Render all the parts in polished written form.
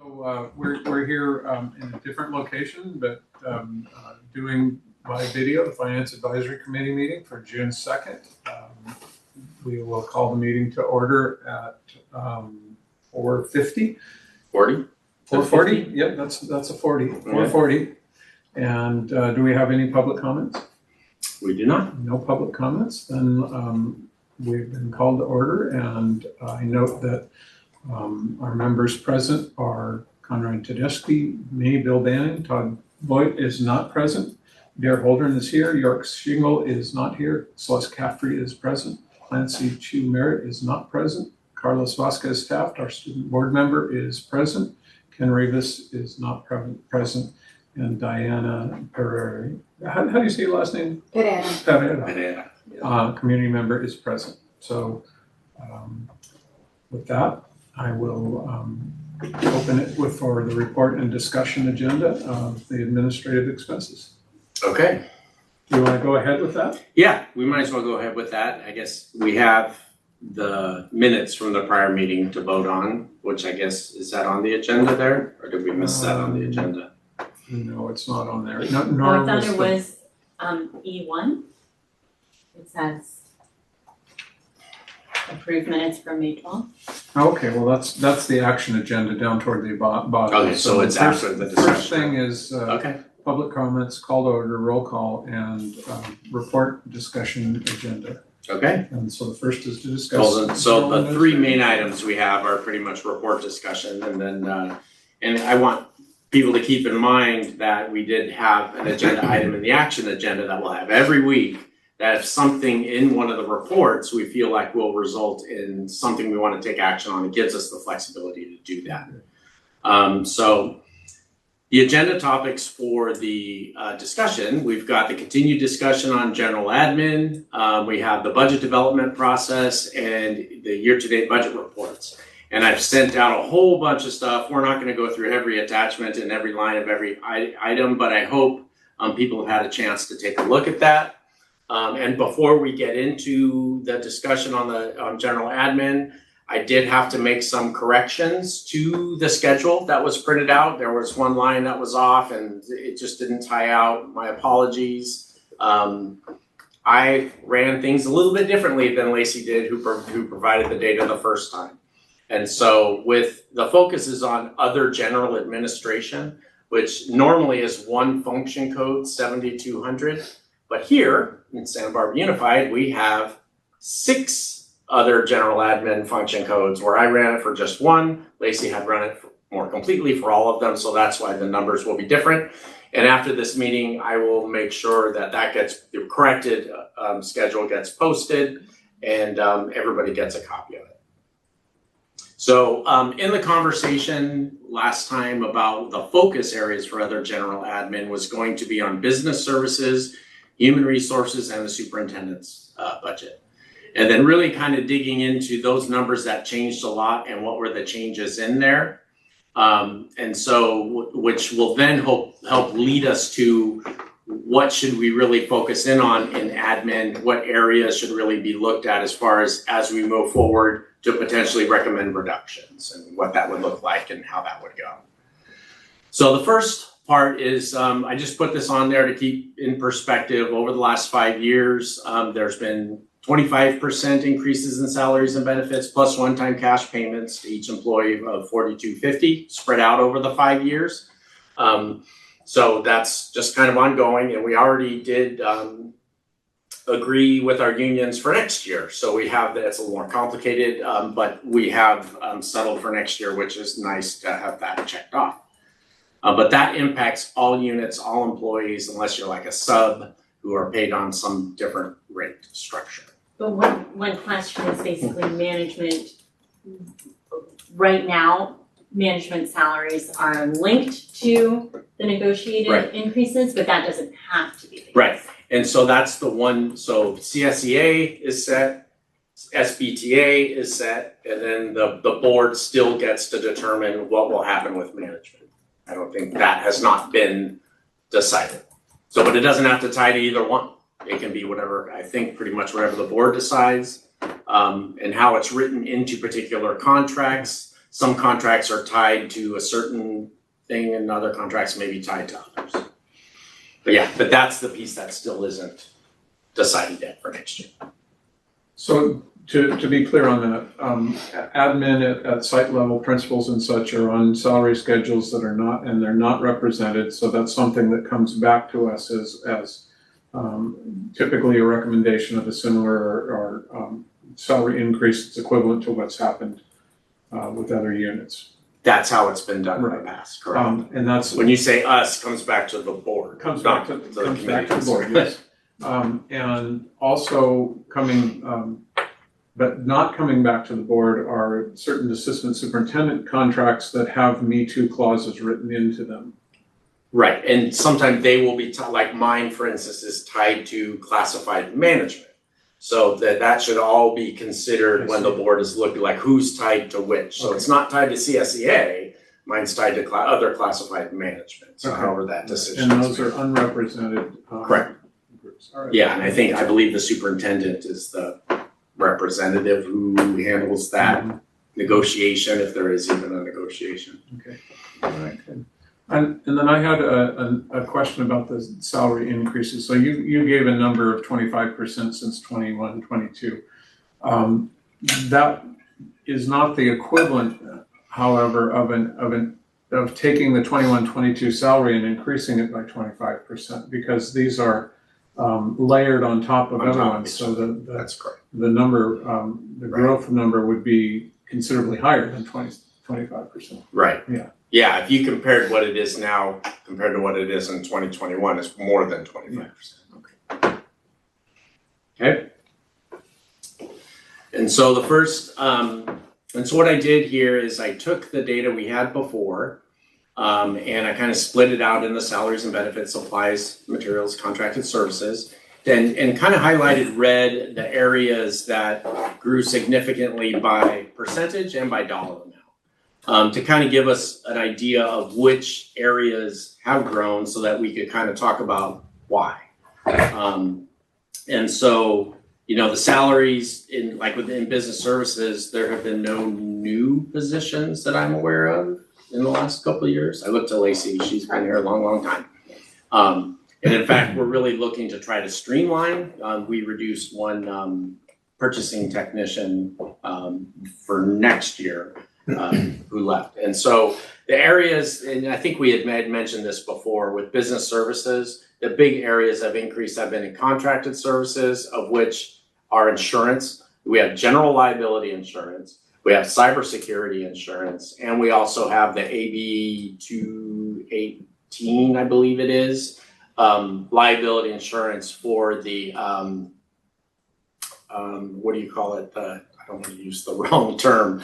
So we're here in a different location, but doing by video the Finance Advisory Committee meeting for June 2nd. We will call the meeting to order at 4:50. 40? 4:40? Yep, that's a 40. 4:40. And do we have any public comments? We do not. No public comments. Then we've been called to order, and I note that our members present are Conrad Tedeschi, me, Bill Bannon, Todd Voigt is not present, Dare Holdren is here, York Shingle is not here, Celeste Caffrey is present, Clancy Chu Merritt is not present, Carlos Vasquez Taft, our student board member, is present, Ken Rivas is not present, and Diana Pereira, how do you say your last name? Pereira. Community member is present. So with that, I will open it for the report and discussion agenda of the administrative expenses. Okay. Do you want to go ahead with that? Yeah, we might as well go ahead with that. I guess we have the minutes from the prior meeting to vote on, which I guess, is that on the agenda there? Or did we miss that on the agenda? No, it's not on there. I thought it was E1. It says approved minutes from May 12th. Okay, well, that's the action agenda down toward the bottom. Okay, so it's after the discussion. First thing is Okay. public comments, call to order, roll call, and report discussion agenda. Okay. And so the first is to discuss. So the three main items we have are pretty much report discussion, and then and I want people to keep in mind that we did have an agenda item in the action agenda that we'll have every week, that if something in one of the reports we feel like will result in something we want to take action on, it gives us the flexibility to do that. So the agenda topics for the discussion, we've got the continued discussion on general admin, we have the budget development process, and the year-to-date budget reports. And I've sent out a whole bunch of stuff. We're not going to go through every attachment and every line of every item, but I hope people have had a chance to take a look at that. And before we get into the discussion on general admin, I did have to make some corrections to the schedule that was printed out. There was one line that was off and it just didn't tie out. My apologies. I ran things a little bit differently than Lacey did, who provided the data the first time. And so with the focus is on other general administration, which normally is one function code, 7200. But here in Santa Barbara Unified, we have 6 other general admin function codes where I ran it for just one. Lacey had run it more completely for all of them. So that's why the numbers will be different. And after this meeting, I will make sure that gets the corrected schedule gets posted and everybody gets a copy of it. So in the conversation last time about the focus areas for other general admin was going to be on business services, human resources, and the superintendent's budget. And then really kind of digging into those numbers that changed a lot and what were the changes in there. And so which will then help lead us to what should we really focus in on in admin, what areas should really be looked at as far as we move forward to potentially recommend reductions and what that would look like and how that would go. So the first part is, I just put this on there to keep in perspective. Over the last 5 years, there's been 25% increases in salaries and benefits plus one-time cash payments to each employee of $4,250 spread out over the 5 years. So that's just kind of ongoing, and we already did agree with our unions for next year. So we have that. It's a little more complicated, but we have settled for next year, which is nice to have that checked off. But that impacts all units, all employees, unless you're like a sub who are paid on some different rate structure. But one question is basically management. Right now, management salaries are linked to the negotiated increases, but that doesn't have to be the case. Right. And so that's the one. So CSEA is set, SBTA is set, and then the board still gets to determine what will happen with management. I don't think that has not been decided. So, but it doesn't have to tie to either one. It can be whatever, I think pretty much whatever the board decides, and how it's written into particular contracts. some contracts are tied to a certain thing and other contracts may be tied to others. But that's the piece that still isn't decided yet for next year. So to be clear on that, admin at site level, principals and such are on salary schedules that are not, and they're not represented. So that's something that comes back to us as typically a recommendation of a similar or salary increase that's equivalent to what's happened with other units. That's how it's been done in the past, correct? And that's When you say us, comes back to the board. comes back to the board, yes. And also coming, but not coming back to the board are certain assistant superintendent contracts that have Me Too clauses written into them. Right, and sometimes they will be, like mine, for instance, is tied to classified management. So that should all be considered when the board is looking, like who's tied to which. So it's not tied to CSEA, mine's tied to other classified management, so however that decision And is those are unrepresented correct. groups. All right. Yeah, and I believe the superintendent is the representative who handles that negotiation, if there is even a negotiation. Okay, all right, good. And then I had a question about the salary increases. So you gave a number of 25% since 21, 22. That is not the equivalent, however, of taking the 21, 22 salary and increasing it by 25%, because these are layered on top of other ones. So That's correct. the number, the growth number would be considerably higher than 25%. Right. Yeah. Yeah, if you compared what it is now compared to what it is in 2021, it's more than 25%. Okay. And so the first, and so what I did here is I took the data we had before, and I kind of split it out in the salaries and benefits, supplies, materials, contracted services, and kind of highlighted red the areas that grew significantly by percentage and by dollar amount. To kind of give us an idea of which areas have grown so that we could kind of talk about why. And so, the salaries within business services, there have been no new positions that I'm aware of in the last couple of years. I looked at Lacey, she's been here a long, long time. And in fact, we're really looking to try to streamline. We reduced one purchasing technician for next year. Who left. And so the areas, and I think we had mentioned this before with business services, the big areas of increase have been in contracted services, of which are insurance. We have general liability insurance, we have cybersecurity insurance, and we also have the AB 218, I believe it is, liability insurance for the, what do you call it? I don't want to use the wrong term.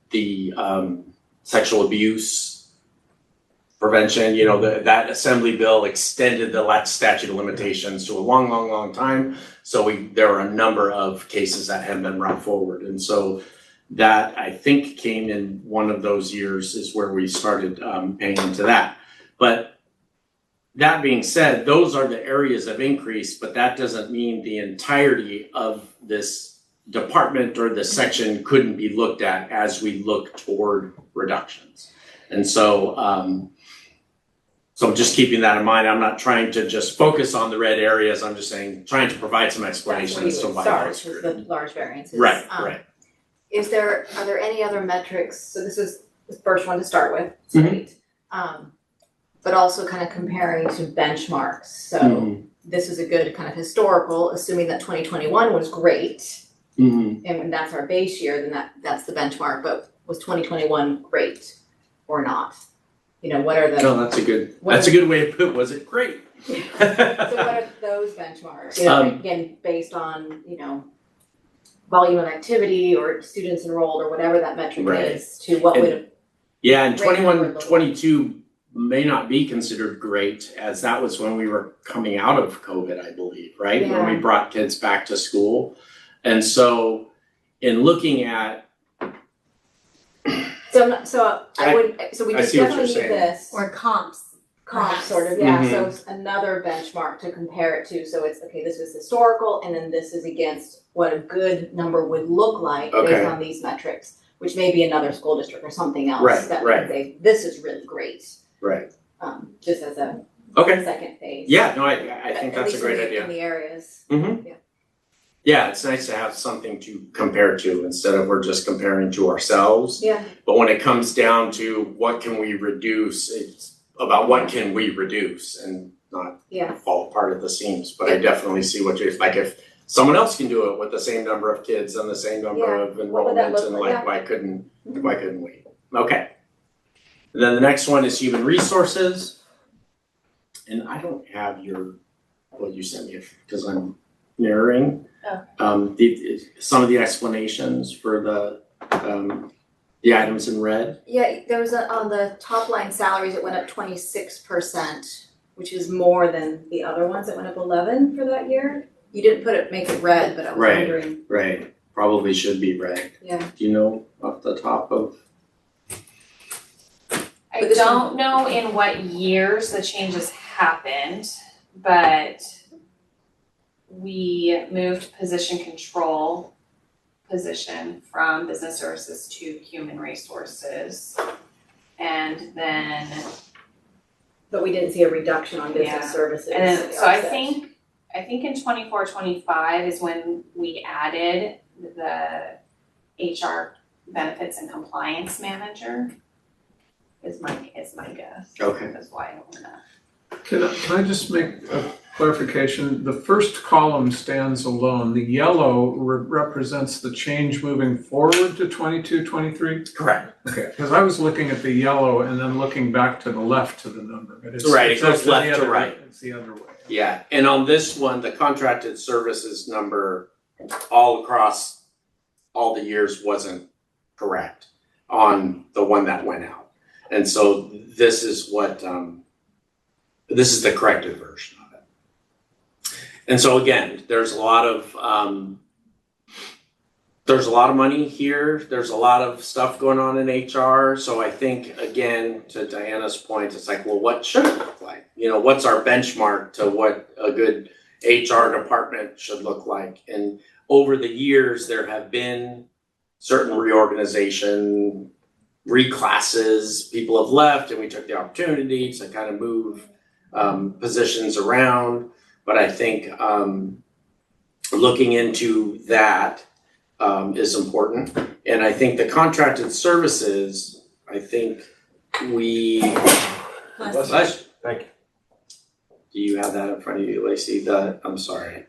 The sexual abuse prevention, that assembly bill extended the statute of limitations to a long, long, long time. So there are a number of cases that have been brought forward. And so that, I think, came in one of those years is where we started paying into that. But that being said, those are the areas of increase, but that doesn't mean the entirety of this department or the section couldn't be looked at as we look toward reductions. And so, so I'm just keeping that in mind. I'm not trying to just focus on the red areas. I'm just saying, trying to provide some explanation as to why those with the large variances. Right, right. Are there any other metrics? So this is the first one to start with, it's great. But also kind of comparing to benchmarks. So this is a good kind of historical, assuming that 2021 was great. And when that's our base year, then that's the benchmark. But was 2021 great or not? What are the? No, that's a good way to put it. Was it great? So what are those benchmarks? Again, based on volume of activity or students enrolled or whatever that metric is, to what would. Yeah, and 21, 22 may not be considered great, as that was when we were coming out of COVID, I believe, right? Yeah. When we brought kids back to school. And so in looking at So we I just see what definitely you're need saying. this Or comps. sort of, so it's another benchmark to compare it to. So it's okay, this is historical and then this is against what a good number would look like based on these metrics. which may be another school district or something else. Right, That right. would say, this is really great, Right. just as a Okay. second phase. Yeah, no, I think At that's a least great in idea. the areas. Mm-hmm. Yeah. Yeah, it's nice to have something to compare to instead of we're just comparing to ourselves. Yeah. But when it comes down to what can we reduce, it's about what can we reduce and not Yeah. fall apart at the seams. But I definitely see what you're, like if someone else can do it with the same number of kids and the same number Yeah. of What would that enrollments look and like? like, Yeah. why couldn't we? Okay. And then the next one is human resources. And I don't have what you sent me because I'm mirroring. Oh. Some of the explanations for the items in red. Yeah, there was on the top line salaries, it went up 26%, which is more than the other ones that went up 11 for that year. You didn't make it red, but I was Right. wondering, Right. Probably should be red. yeah. Do you know off the top of? I But this don't know in what years the changes happened, but we moved position control position from business services to human resources. And then, But we didn't see a reduction on business Yeah. services. and then, the so I offset. think in 24-25 is when we added the HR benefits and compliance manager. Is my guess. Okay. That's why I don't wanna. Can I just make a clarification? The first column stands alone. The yellow represents the change moving forward to 22, 23? Correct. Okay, because I was looking at the yellow and then looking back to the left to the number, but it's. Right, it it's goes actually left the to other- right. It's the other way. Yeah, and on this one, the contracted services number all across all the years wasn't correct on the one that went out. And so this is what, this is the corrected version of it. And so again, there's a lot of money here. There's a lot of stuff going on in HR. So I think, again, to Diana's point, it's like, well, what should it look like? You know, what's our benchmark to what a good HR department should look like? And over the years, there have been certain reorganization, reclasses, people have left, and we took the opportunity to kind of move positions around. But I think looking into that is important. And I think the contracted services, I think we. Bless Thank you. Do you have that in front of you, Lacey? I'm sorry.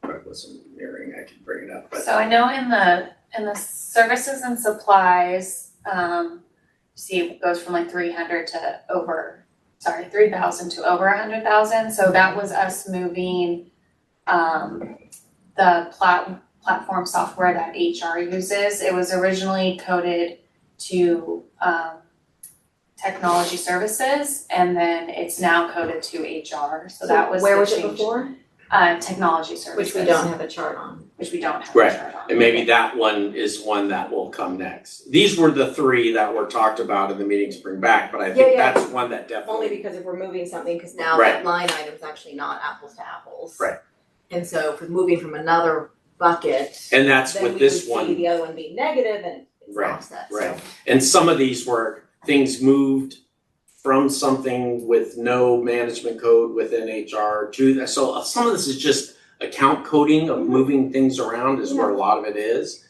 If I wasn't mirroring, I could bring it up. But So I know in the services and supplies, see it goes from like 300 to over, 3,000 to over 100,000. So that was us moving the platform software that HR uses. It was originally coded to technology services, and then it's now coded to HR. So that was Where the was it change. before? Technology services. Which we don't have a chart on. Which we don't have Right. a chart on. And maybe that one is one that will come next. These were the three that were talked about in the meeting to bring back, but I think Yeah. that's one that Only definitely. because if we're moving something, because now Right. that line item is actually not apples to apples. Right. And so if we're moving from another bucket, And that's then with we this would one. see the other one being negative and it's Right, offset, so. right. And some of these were things moved from something with no management code within HR to, so some of this is just account coding of moving things around is where a lot of it is.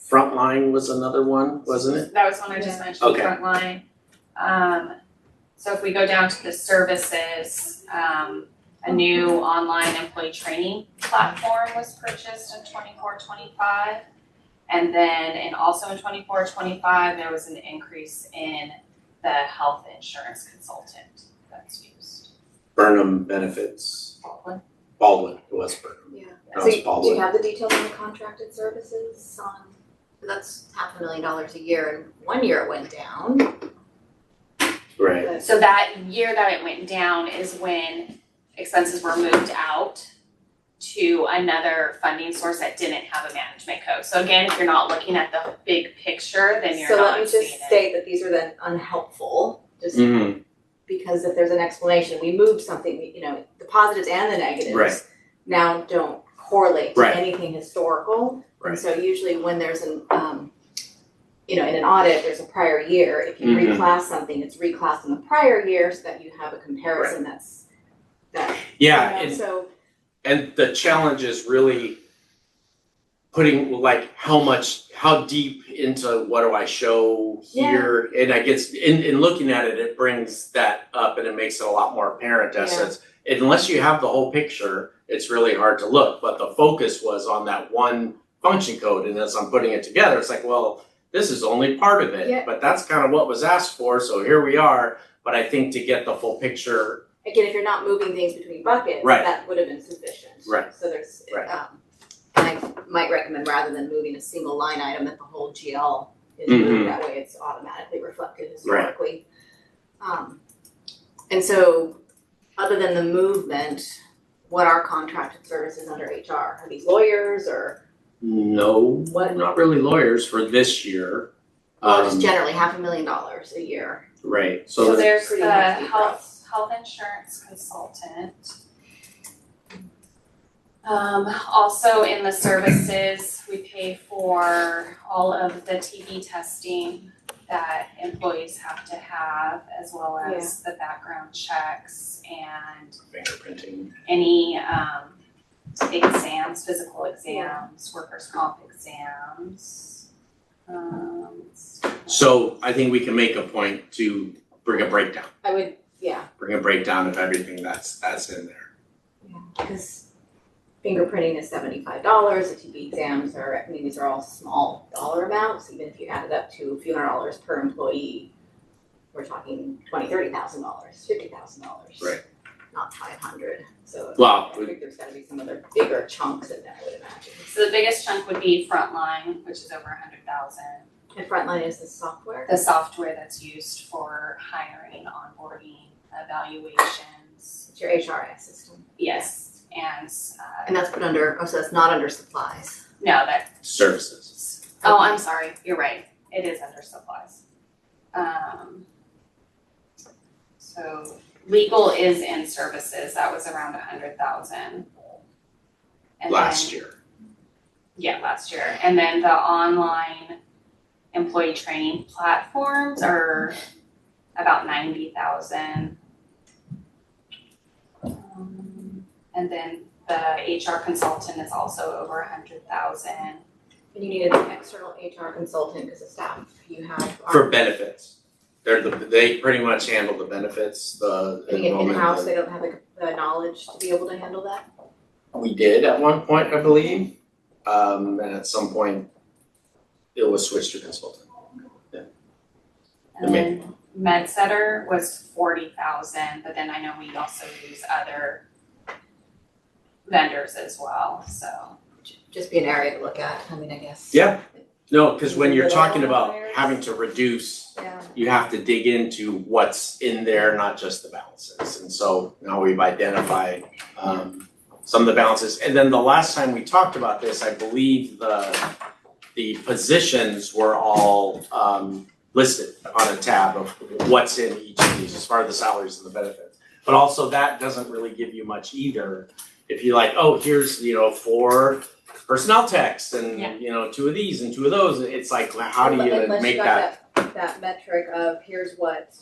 Frontline was another one, wasn't it? That was one I just mentioned, Okay. frontline. So if we go down to the services, a new online employee training platform was purchased in 24-25. And then, also in 24-25, there was an increase in the health insurance consultant that's used. Burnham Benefits, Baldwin, it was Burnham. Yeah. That So was do you Baldwin. have the details on the contracted services on, that's $500,000 a year, and one year it went down. Right, So that year that it went down is when expenses were moved out to another funding source that didn't have a management code. So again, if you're not looking at the big picture, then you're So let not me seeing just it. state that these are then unhelpful, just mm-hmm, because if there's an explanation, we moved something, you know, the positives and the negatives Right. now don't correlate to Right. anything historical. Right. And so usually when there's an, in an audit, there's a prior year. If you Mhm. reclass something, it's reclassed in the prior year so that you have a comparison that's Yeah, you know, so and the challenge is really putting like how deep into what do I show here? And I guess in looking at it, it brings that up and it makes it a lot more apparent as Yeah. it's, unless you have the whole picture, it's really hard to look. But the focus was on that one function code, and as I'm putting it together, it's like, well, this is only part of it, Yeah. but that's kind of what was asked for, so here we are. But I think to get the full picture, again, if you're not moving things between buckets, Right. that would have been sufficient. Right. So there's, Right. I might recommend rather than moving a single line item that the whole GL is Mhm. moved, that way it's automatically reflected historically. And so, other than the movement, what are contracted services under HR? Are these lawyers or, no, What? not really lawyers for this year. well, just generally $500,000 a year? Right, So so there's pretty the hefty for health insurance consultant. Also in the services, we pay for all of the TB testing that employees have to have, as well as the background checks and fingerprinting. any exams, physical exams, workers' comp exams. So I think we can make a point to bring a breakdown, I would, yeah, of everything that's in there. because fingerprinting is $75, the TB exams are, I mean, these are all small dollar amounts, even if you add it up to a few $100 per employee, we're talking $20,000, $30,000, $50,000. Right. Not 500, so Well, I think there's gotta be some other bigger chunks in there, I would imagine. So the biggest chunk would be Frontline, which is over 100,000. And Frontline is the software? The software that's used for hiring, onboarding, evaluations. It's your HRIS system. Yes, And that's put under, oh, so that's not under supplies. no, that, services. oh, I'm sorry, you're right, it is under supplies. So legal is in services, that was around 100,000. Last year. Yeah, last year, and then the online employee training platforms are about 90,000. And then the HR consultant is also over 100,000. And you need an external HR consultant because the staff you have are. For benefits. They pretty much handle the benefits, the And enrollment. in-house, they don't have the knowledge to be able to handle that? We did at one point, I believe, and at some point, it was switched to consultant. And then MedSetter was 40,000, but then I know we also use other vendors as well, so. Just be an area to look at, I mean, I guess. Yeah. No, because when you're Little talking about hires. having to reduce, Yeah. you have to dig into what's in there, not just the balances. And so now we've identified some of the balances. And then the last time we talked about this, I believe the positions were all listed on a tab of what's in each of these as far as the salaries and the benefits. But also that doesn't really give you much either. If you're like, oh, here's, 4 personnel techs and, Yeah. 2 of these and 2 of those, it's like, how do you Unless make you that? got that metric of here's what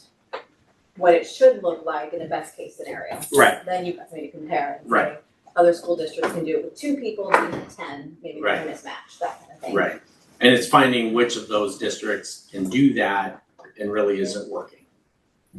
it should look like in a best case scenario. Right. Then you've got something to compare and say, Right. other school districts can do it with 2 people, and you have 10, maybe Right. there's a mismatch, that kind of thing. Right. And it's finding which of those districts can do that and really isn't working.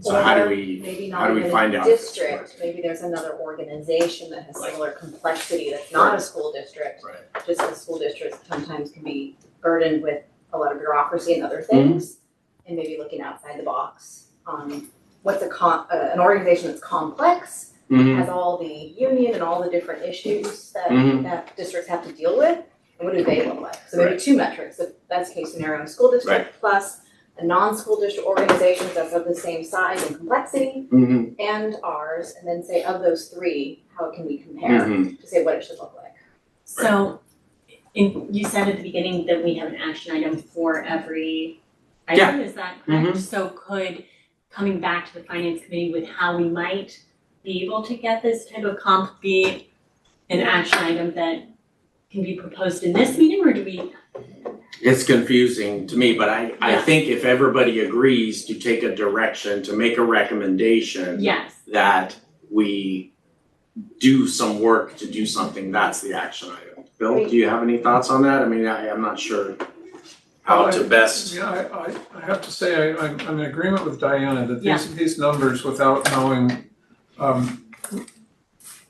So how do Or we, maybe how not do we even find a out if it's district, working? maybe there's another organization that has Right. similar complexity that's not Right. a school district. Right. Just as school districts sometimes can be burdened with a lot of bureaucracy and other Mm-hmm. things. And maybe looking outside the box on what's an organization that's complex, Mhm. has all the union and all the different issues that Mhm. that districts have to deal with, and what do they look like? So maybe Right. 2 metrics, the best case scenario in school district plus a non-school district organization that's of the same size and complexity Mhm. and ours, and then say of those 3, how can we compare Mhm. to say what it should look like? So, you said at the beginning that we have an action item for every item, is that correct? So coming back to the finance committee with how we might be able to get this type of comp be an action item that can be proposed in this meeting, or do we? It's confusing to me, but I Yeah. think if everybody agrees to take a direction, to make a recommendation. Yes. That we do some work to do something, that's the action item. Bill, do you have any thoughts on that? I mean, I'm not sure how to best. Yeah, I have to say, I'm in agreement with Diana that Yeah. these numbers, without knowing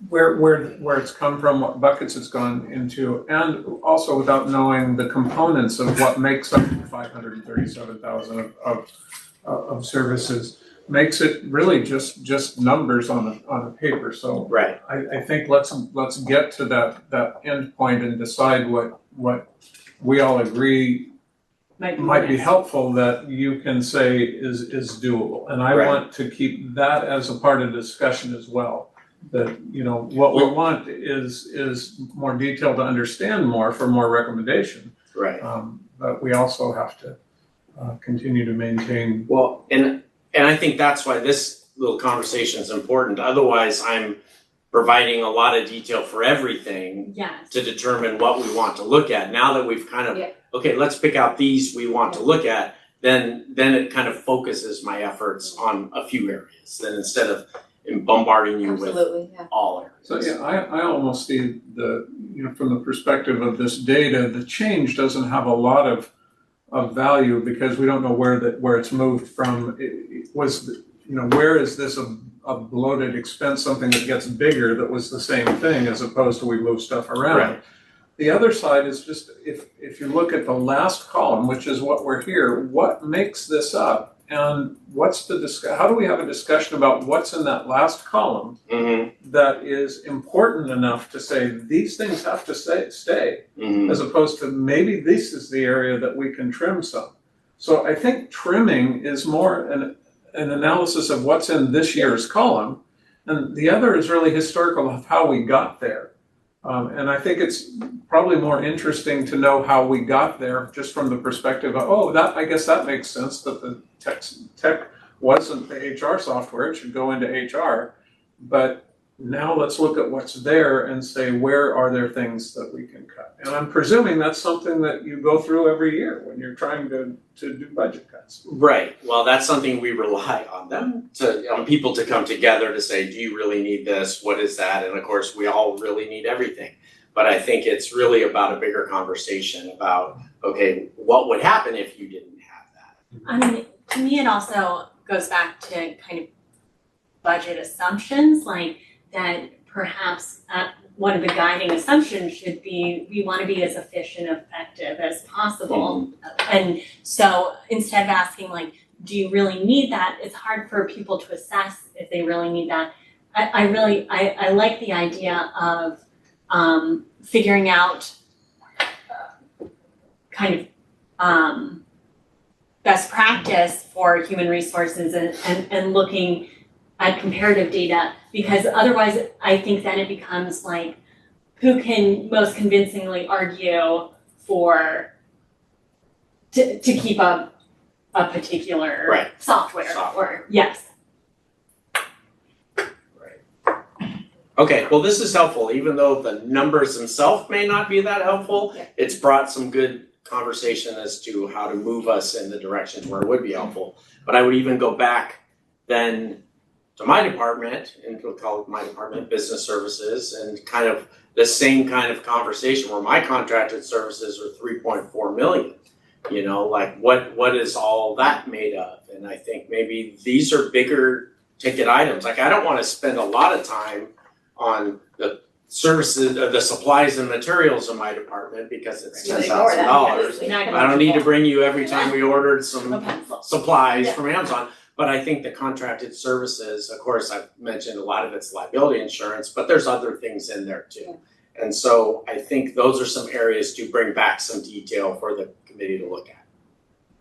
where it's come from, what buckets it's gone into, and also without knowing the components of what makes up the 537,000 of services, makes it really just numbers on a paper. So Right, I think let's get to that end point and decide what we all agree might be nice. helpful that you can say is doable. And I Right. want to keep that as a part of the discussion as well. That, you know, what we want is more detail to understand more for more recommendation. right. But we also have to continue to maintain. Well, and I think that's why this little conversation is important. Otherwise, I'm providing a lot of detail for everything Yes. to determine what we want to look at. Now that we've kind of, Yeah. okay, let's pick out these we want to look at, then it kind of focuses my efforts on a few areas. Then instead of bombarding you with Absolutely, yeah. all areas. So yeah, I almost see from the perspective of this data, the change doesn't have a lot of value because we don't know where it's moved from. Where is this a bloated expense, something that gets bigger that was the same thing as opposed to we move stuff around. Right. The other side is just if you look at the last column, which is what we're here, what makes this up? And how do we have a discussion about what's in that last column Mm-hmm, that is important enough to say these things have to stay, mm-hmm, as opposed to maybe this is the area that we can trim some. So I think trimming is more an analysis of what's in this year's column, and the other is really historical of how we got there. And I think it's probably more interesting to know how we got there just from the perspective of, I guess that makes sense that the tech wasn't the HR software, it should go into HR. But now let's look at what's there and say, where are there things that we can cut? And I'm presuming that's something that you go through every year when you're trying to do budget cuts. Right. Well, that's something we rely on them on people to come together to say, do you really need this? What is that? And of course, we all really need everything. But I think it's really about a bigger conversation about, okay, what would happen if you didn't have that? I mean, to me, it also goes back to kind of budget assumptions, like that perhaps one of the guiding assumptions should be we want to be as efficient and effective as possible. And so instead of asking like, do you really need that? It's hard for people to assess if they really need that. I like the idea of figuring out kind of best practice for human resources and looking at comparative data, because otherwise I think then it becomes like who can most convincingly argue to keep up a particular Right. software or yes. Okay, well, this is helpful, even though the numbers themselves may not be that helpful. Yeah. It's brought some good conversation as to how to move us in the directions where it would be helpful. But I would even go back then to my department, and we'll call it my department, business services, and kind of the same kind of conversation where my contracted services are 3.4 million. You know, like what is all that made of? And I think maybe these are bigger ticket items. Like I don't want to spend a lot of time on the services, the supplies and materials in my department because it's You ignore that, $10,000. yeah. I don't need to bring you every time we ordered A some pencil. supplies Yeah. from Amazon. But I think the contracted services, of course, I've mentioned a lot of it's liability insurance, but there's other things in there too. And so I think those are some areas to bring back some detail for the committee to look at.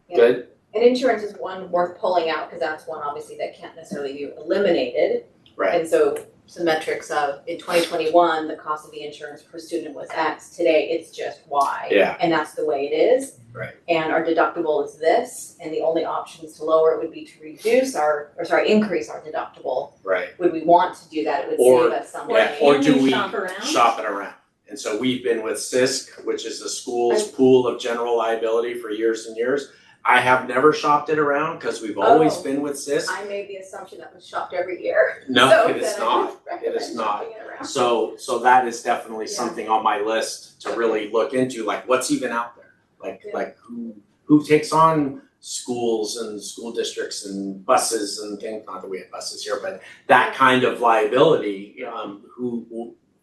Yeah. Good? And insurance is one worth pulling out, because that's one obviously that can't necessarily be eliminated. Right. And so some metrics of, in 2021, the cost of the insurance per student was X, today it's just Y. Yeah. And that's the way it is. Right. And our deductible is this, and the only options to lower it would be to increase our deductible. Right. Would we want to do that? It would Or- save us some Yeah, money. or Can do we we shop around? shop it around And so we've been with CISC, which is the school's pool of general liability for years and years. I have never shopped it around because we've always Oh. been with CISC. I made the assumption that was shopped every year. No, So it is then I would not. It recommend is not. shopping it around. So that is definitely Yeah. something on my list to really look into, like what's even out there? Yeah. Like who takes on schools and school districts and buses and things, not that we have buses here, but that kind of liability,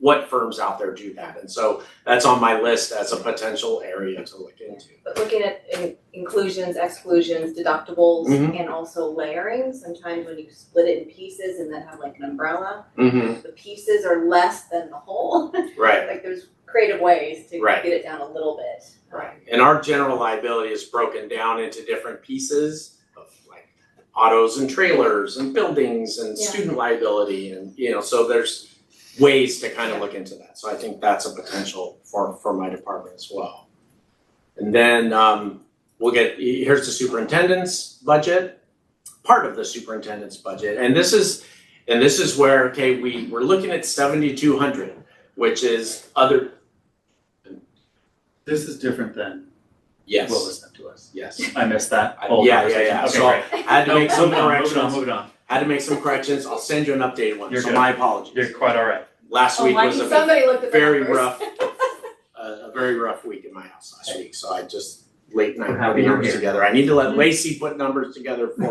what firms out there do that? And so that's on my list as a potential area to look into. But looking at inclusions, exclusions, deductibles, Mhm. and also layering, sometimes when you split it in pieces and then have like an umbrella, Mm-hmm, the pieces are less than the whole. right. Like there's creative ways to Right. get it down a little bit. Right, and our general liability is broken down into different pieces of like autos and trailers and buildings and Yeah. student liability and, so there's ways to kind of look into that. So I think that's a potential for my department as well. And then here's the superintendent's budget, part of the superintendent's budget. And this is where, okay, we're looking at 7,200, which is other, This is different than yes, what was sent to us. yes. I missed that I- whole yeah, conversation. yeah. Okay, So great. I had to make some Moving on, corrections. moving on. Had to make some corrections. I'll send you an updated one. You're So good. my apologies. You're quite all right. Last Oh, week why was do a you Somebody looked at the very numbers. rough, a very rough week in my house last week. So I just late night We're happy putting you're numbers here. together. I need to let Lacey put numbers together for me.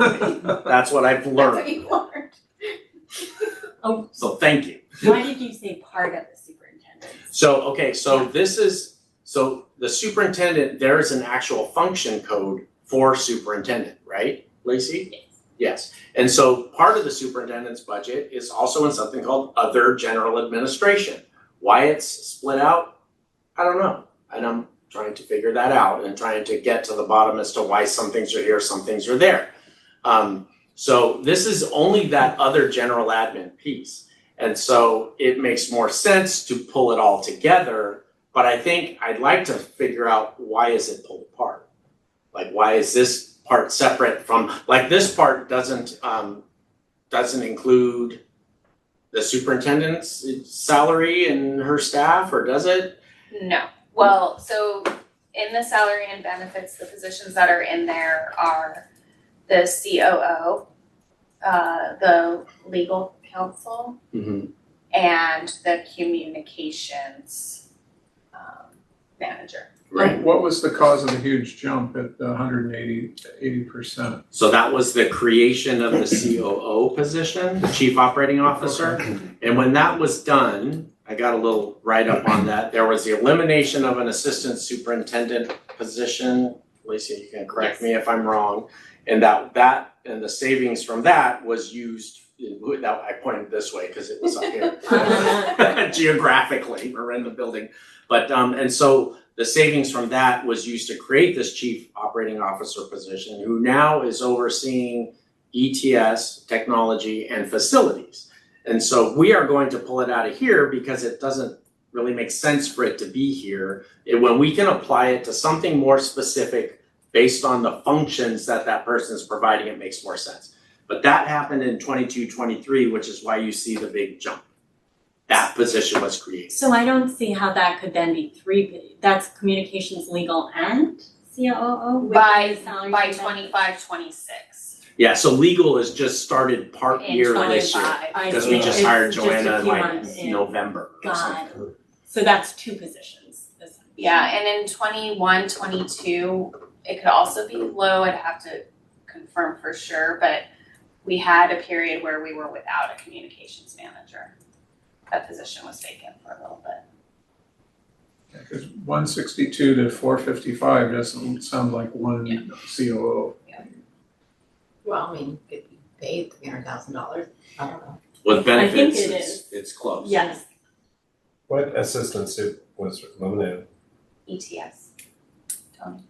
That's what I've That's what learned. you learned. Oh, So thank you. why did you say part of the superintendent? So, okay, so the superintendent, there is an actual function code for superintendent, right, Lacey? Yes. Yes, and so part of the superintendent's budget is also in something called other general administration. Why it's split out, I don't know, and I'm trying to figure that out and trying to get to the bottom as to why some things are here, some things are there. So this is only that other general admin piece. And so it makes more sense to pull it all together, but I think I'd like to figure out why is it pulled apart? Like, why is this part separate from, like, this part doesn't include the superintendent's salary and her staff, or does it? No, well, so in the salary and benefits, the positions that are in there are the COO, the legal counsel, Mm-hmm. and the communications manager. Right. What was the cause of the huge jump at the 80%? So that was the creation of the COO position, the Chief Operating Officer. And when that was done, I got a little write-up on that. There was the elimination of an assistant superintendent position. Lacey, you can correct me if I'm wrong. And that and the savings from that was used, I pointed this way because it was up here. Geographically, we're in the building. But, and so the savings from that was used to create this Chief Operating Officer position, who now is overseeing ETS, technology, and facilities. And so we are going to pull it out of here because it doesn't really make sense for it to be here. When we can apply it to something more specific based on the functions that person is providing, it makes more sense. But that happened in 22-23, which is why you see the big jump. That position was created. So I don't see how that could then be that's communications, legal, and COO with By the salaries by and benefits? 25-26. Yeah, so legal has just started part In year this year. 25. I Because see. we just It's hired just a Joanna in few like months in. November or Got something. So that's two positions. Yeah, and in 21-22, it could also be low, I'd have to confirm for sure, but we had a period where we were without a communications manager. That position was vacant for a little bit. Because 162 to 455 doesn't sound like one COO. Well, I mean, could be paid $300,000. I don't know. With I think benefits, it it's close. Yes. What assistant suit was eliminated? ETS. Tony,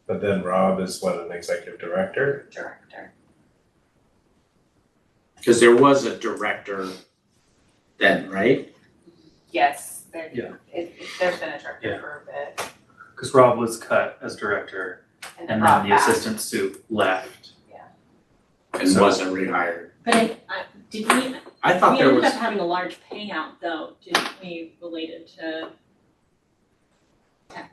But then Rob is what, an executive director? director. Because there was a director then, right? Yes, Yeah. there's been a director Yeah. for a bit. Because Rob was cut as director and then brought the back. assistant soup left. And So- wasn't rehired. But Did we, I thought we there ended was, up having a large payout though, didn't we, related to tech?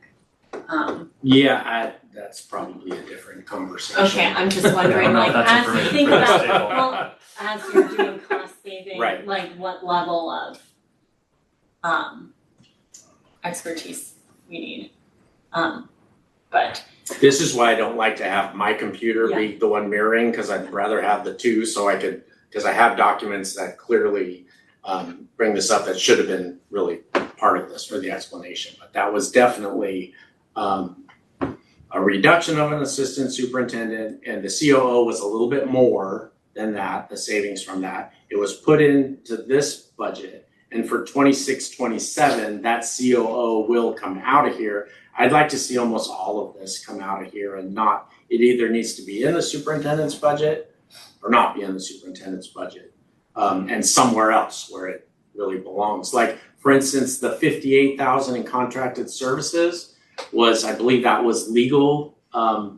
that's probably a different conversation. Okay, I'm just I don't wondering, know like, if that's as you information think for this about, table. well, as you're doing cost saving, Right. like what level of expertise we need. But This is why I don't like to have my computer be the one mirroring, because I'd rather have the two so I could, because I have documents that clearly bring this up that should have been really part of this for the explanation. But that was definitely a reduction of an assistant superintendent, and the COO was a little bit more than that, the savings from that. It was put into this budget, and for 26-27, that COO will come out of here. I'd like to see almost all of this come out of here and not, it either needs to be in the superintendent's budget or not be in the superintendent's budget, and somewhere else where it really belongs. Like, for instance, the 58,000 in contracted services was, I believe that was legal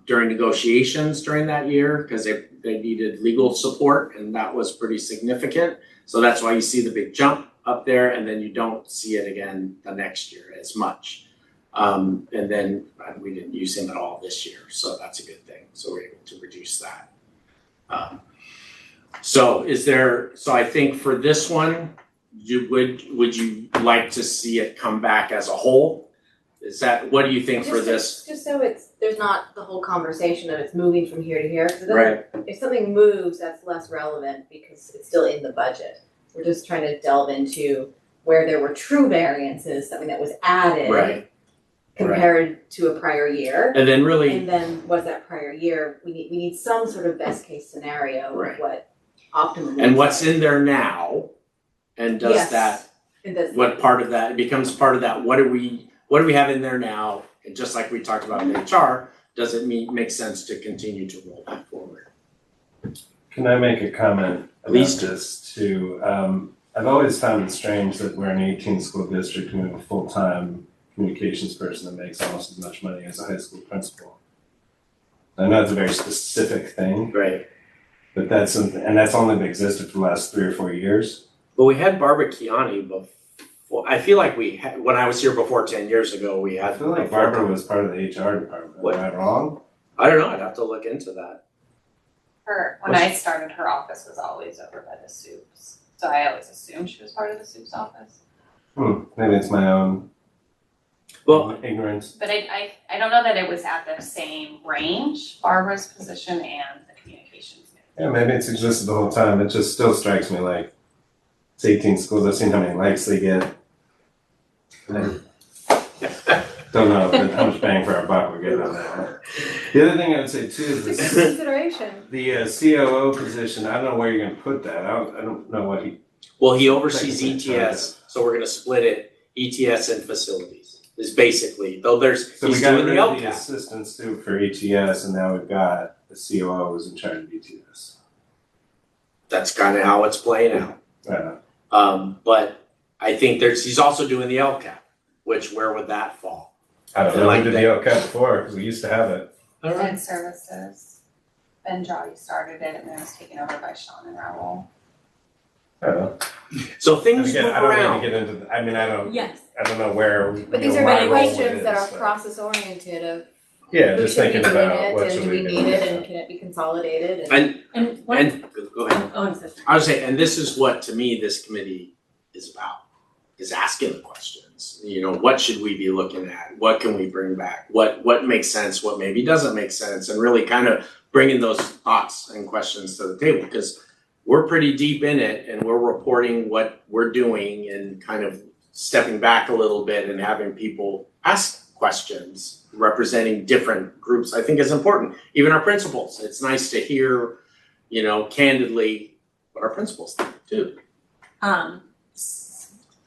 during negotiations during that year, because they needed legal support, and that was pretty significant. So that's why you see the big jump up there, and then you don't see it again the next year as much. And then we didn't use him at all this year, so that's a good thing. So we're able to reduce that. So I think for this one, would you like to see it come back as a whole? What do you think for this? Just so there's not the whole conversation of it's moving from here to here, because Right, if something moves, that's less relevant because it's still in the budget. We're just trying to delve into where there were true variances, something that was added. right. Compared to a prior year. And then really, And then what's that prior year? We need some sort of best case scenario Right. of what optimum. and what's in there now, and does Yes. that, And does what part of that, it becomes part of that, what do we have in there now? And just like we talked about in HR, does it make sense to continue to roll that forward? Can I make a comment about Please do. this too? I've always found it strange that we're an 18 school district and we have a full-time communications person that makes almost as much money as a high school principal. I know it's a very specific thing, Right. but that's something, and that's only existed for the last 3 or 4 years. But we had Barbara Kiani before, I feel like we had, when I was here before 10 years ago, we I had. feel like Barbara was part of the HR department. What? Am I wrong? I don't know, I'd have to look into that. When I started, her office was always over by the soups, so I always assumed she was part of the soups office. Maybe it's my own Well, ignorance. But I don't know that it was at the same range, Barbara's position and the communications manager. Yeah, maybe it's existed the whole time. It just still strikes me like it's 18 schools. I've seen how many likes they get. And I don't know but how much bang for our buck we're getting on that. The other thing I would say too is It's a this, good consideration. the COO position. I don't know where you're going to put that. I don't know what he. well, he oversees Technically, ETS, so we're gonna split it, ETS and facilities, is basically, though So we he's got doing the rid of the LCAP. assistants too for ETS, and now we've got the COO who's in charge of ETS. That's kind of how it's playing out. But I think he's also doing the LCAP, which, where would that fall? I don't know. Like We did the LCAP before because we used to have it. And services, Ben Jolly started it and then it was taken over by Sean and Raul. I don't know. So And things again, move I don't around. need to get into. I mean, I don't yes, know where. But you these know, are my good role questions that is, are so. process oriented of Yeah, who just should be thinking doing about it what and should do we we do. need it and can it be consolidated and. and one, And, go ahead. oh, I'm so sorry. I would say, and this is what, to me, this committee is about, is asking the questions. You know, what should we be looking at? What can we bring back? What makes sense? What maybe doesn't make sense? And really kind of bringing those thoughts and questions to the table, because we're pretty deep in it and we're reporting what we're doing and kind of stepping back a little bit and having people ask questions representing different groups, I think is important. Even our principals, it's nice to hear, you know, candidly what our principals think too.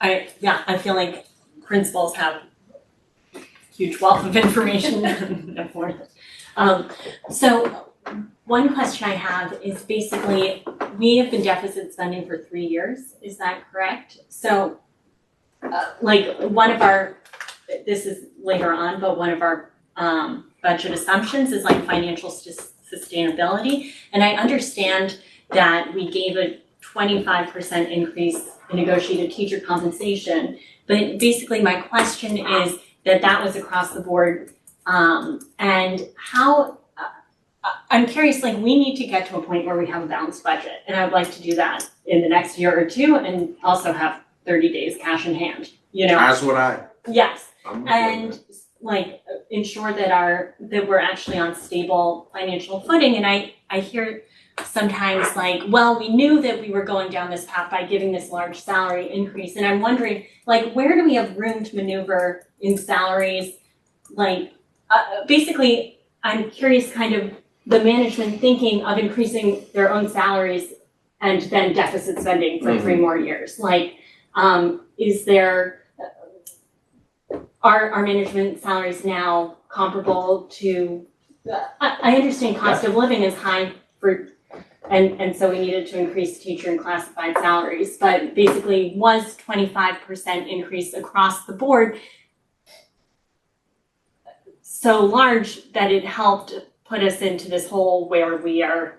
I feel like principals have huge wealth of information. So one question I have is basically, we have been deficit spending for 3 years, is that correct? So like one of our, this is later on, but one of our budget assumptions is like financial sustainability. And I understand that we gave 25% increase in negotiated teacher compensation. But basically my question is that was across the board. And how, I'm curious, like, we need to get to a point where we have a balanced budget. And I would like to do that in the next year or two and also have 30 days cash in hand, you know? As would I. Yes, I'm with you on and like ensure that we're actually on stable financial footing. And I hear sometimes like, well, we knew that we were going down this path by giving this large salary increase. And I'm wondering, like, where do we have room to maneuver in salaries? Like, basically, I'm curious kind of the management thinking of increasing their own salaries and then deficit spending for 3 more years. Like, is there, are management salaries now comparable to, I understand cost of living is high for, and so we needed to increase teacher and classified salaries, but basically was 25% increase across the board so large that it helped put us into this hole where we are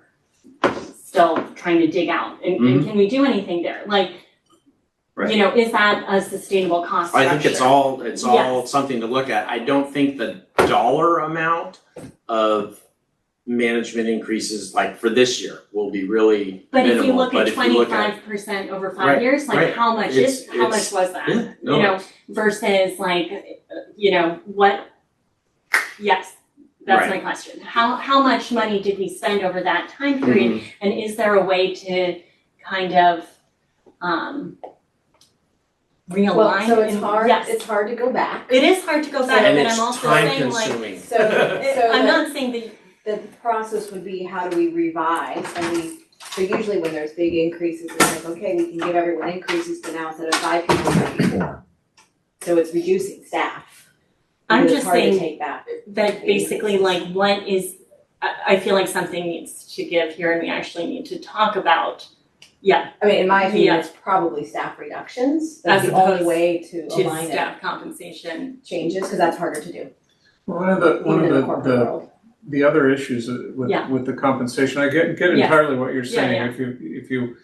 still trying to dig out? And can we do anything there? Like, Right. you know, is that a sustainable cost structure? I think it's all something to look at. I don't think the dollar amount of management increases like for this year will be really But minimal. if you look at if you look at 25% over 5 Right, years, like right. how much It's- was that? yeah, no, You know, versus like, you know, what, yes, that's my question. How much money did we spend over that time period? And is there a way to kind of, realign? Well, so it's and- hard, Yes, it's hard to go back. it is hard to go back, and but it's I'm also time saying like, consuming. So I'm the- not saying that, the process would be, how do we revise? So usually when there's big increases, it's like, okay, we can give everyone increases, but now instead of 5 people, it's gonna be 4. So it's reducing staff. I'm Because just it's hard to saying take that. that basically like what is, I feel like something needs to give here and we actually need to talk about, I mean, in my opinion, Yeah. it's probably staff reductions. That's As the only opposed way to to align it, staff compensation. changes, because that's harder to do, One of the, even in the corporate world. the other issues Yeah. with the compensation, I get Yeah. entirely what you're Yeah, saying. yeah.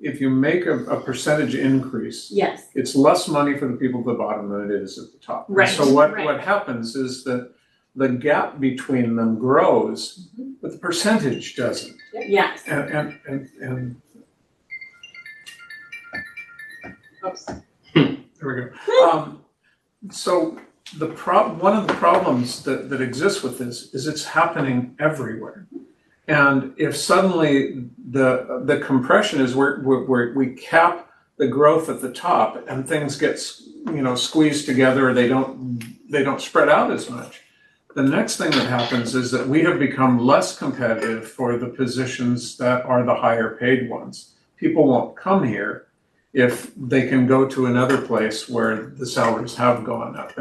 If you make a percentage increase, Yes, it's less money for the people at the bottom than it is at the top. And Right, So what right. happens is that the gap between them grows, but the percentage doesn't. yes. And Oops. there we go. So one of the problems that exists with this is it's happening everywhere. And if suddenly the compression is where we cap the growth at the top and things get, you know, squeezed together, they don't spread out as much. The next thing that happens is that we have become less competitive for the positions that are the higher paid ones. People won't come here if they can go to another place where the salaries have gone up.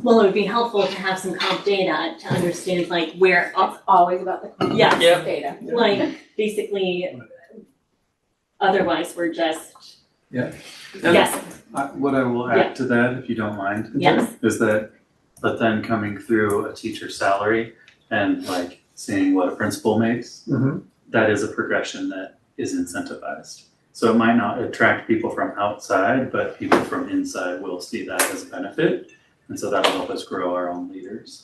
Well, it would be helpful to have some comp data to understand like where, It's always about the Yes. Yeah. data. like basically, otherwise we're just Yeah. guessing. What I will Yeah. add to that, if you don't mind, Yes. is that, but then coming through a teacher's salary and like seeing what a principal makes, Mhm. that is a progression that is incentivized. So it might not attract people from outside, but people from inside will see that as a benefit. And so that'll help us grow our own leaders,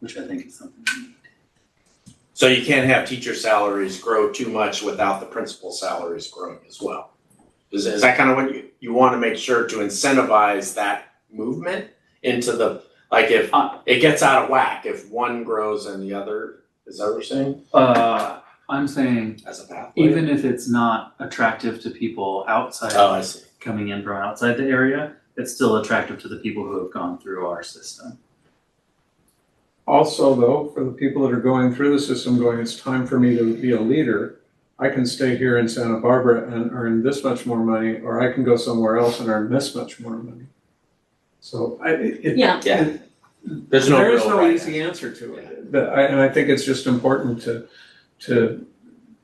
which I think is something we need. So you can't have teacher salaries grow too much without the principal salaries growing as well. Is that kind of what you want to make sure to incentivize that movement into the, like if it gets out of whack, if one grows and the other, is that what you're saying? I'm saying, As a pathway? even if it's not attractive to people outside Oh, I see. coming in from outside the area, it's still attractive to the people who have gone through our system. Also though, for the people that are going through the system going, it's time for me to be a leader, I can stay here in Santa Barbara and earn this much more money, or I can go somewhere else and earn this much more money. So Yeah. Yeah. There's no there is real no right easy answer to it. And I think it's just important to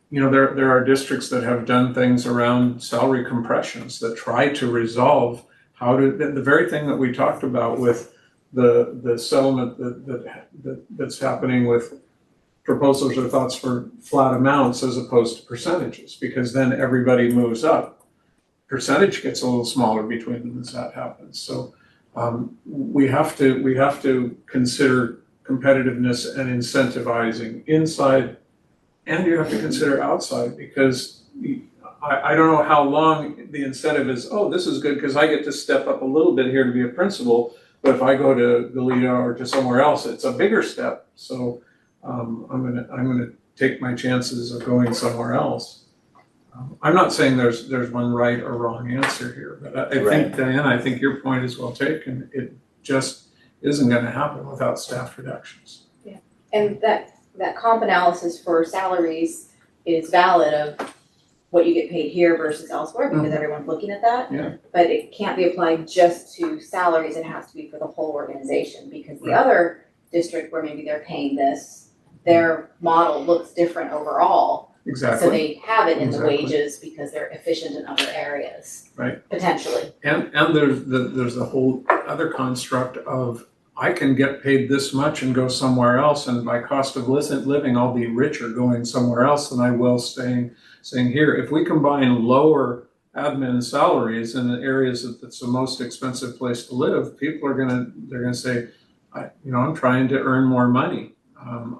you know, there are districts that have done things around salary compressions that try to resolve the very thing that we talked about with the settlement that's happening with proposals or thoughts for flat amounts as opposed to percentages, because then everybody moves up. Percentage gets a little smaller between them as that happens. So we have to consider competitiveness and incentivizing inside, and you have to consider outside, because I don't know how long the incentive is, oh, this is good because I get to step up a little bit here to be a principal, but if I go to Goleta or to somewhere else, it's a bigger step. So I'm gonna take my chances of going somewhere else. I'm not saying there's one right or wrong answer here, but I think, Diane, I think your point is well taken. It just isn't gonna happen without staff reductions. Yeah, and that comp analysis for salaries is valid of what you get paid here versus elsewhere, because everyone's looking at that. Yeah. But it can't be applied just to salaries, it has to be for the whole organization, because the other district where maybe they're paying this, their model looks different overall. Exactly. So they have it in the Exactly. wages because they're efficient in other areas. Right. Potentially. And there's the whole other construct of, I can get paid this much and go somewhere else, and by cost of living, I'll be richer going somewhere else than I will staying here. If we combine lower admin salaries in the areas that's the most expensive place to live, people are gonna say, I'm trying to earn more money.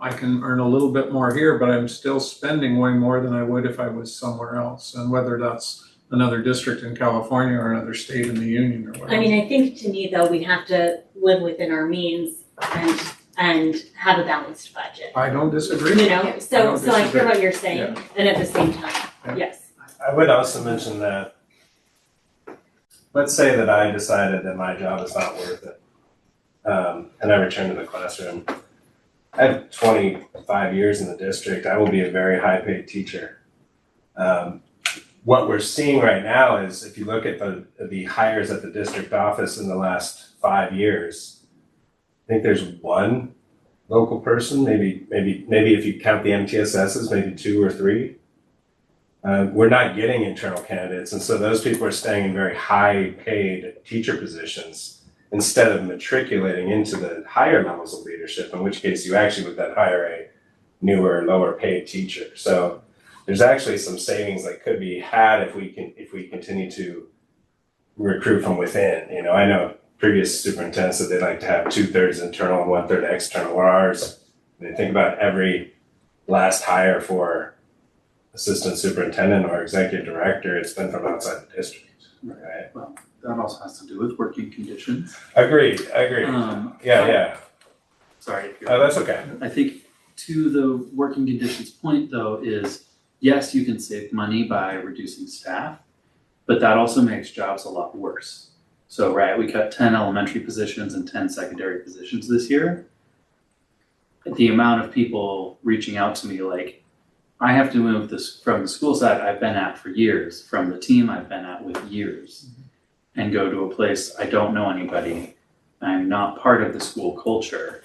I can earn a little bit more here, but I'm still spending way more than I would if I was somewhere else. And whether that's another district in California or another state in the union or whatever. I mean, I think to me though, we have to live within our means and have a balanced budget. I don't disagree. You know, I so don't I hear disagree. what you're saying, and at the same time, Yeah. yes. I would also mention that, let's say that I decided that my job is not worth it, and I return to the classroom. I have 25 years in the district. I will be a very high-paid teacher. What we're seeing right now is, if you look at the hires at the district office in the last 5 years, I think there's one local person, maybe if you count the MTSSs, maybe 2 or 3. We're not getting internal candidates, and so those people are staying in very high-paid teacher positions instead of matriculating into the higher levels of leadership, in which case you actually would then hire a newer, lower-paid teacher. So there's actually some savings that could be had if we continue to recruit from within. I know previous superintendents said they like to have 2/3 internal and 1/3 external. Or ours, when you think about every last hire for assistant superintendent or executive director, it's been from outside the district. Right. Well, that also has to do with working conditions. Agreed. Yeah. Sorry. Oh, that's okay. I think to the working conditions point though is, yes, you can save money by reducing staff, but that also makes jobs a lot worse. So, right, we cut 10 elementary positions and 10 secondary positions this year. The amount of people reaching out to me like, I have to move this from the school side I've been at for years, from the team I've been at with years, and go to a place I don't know anybody. I'm not part of the school culture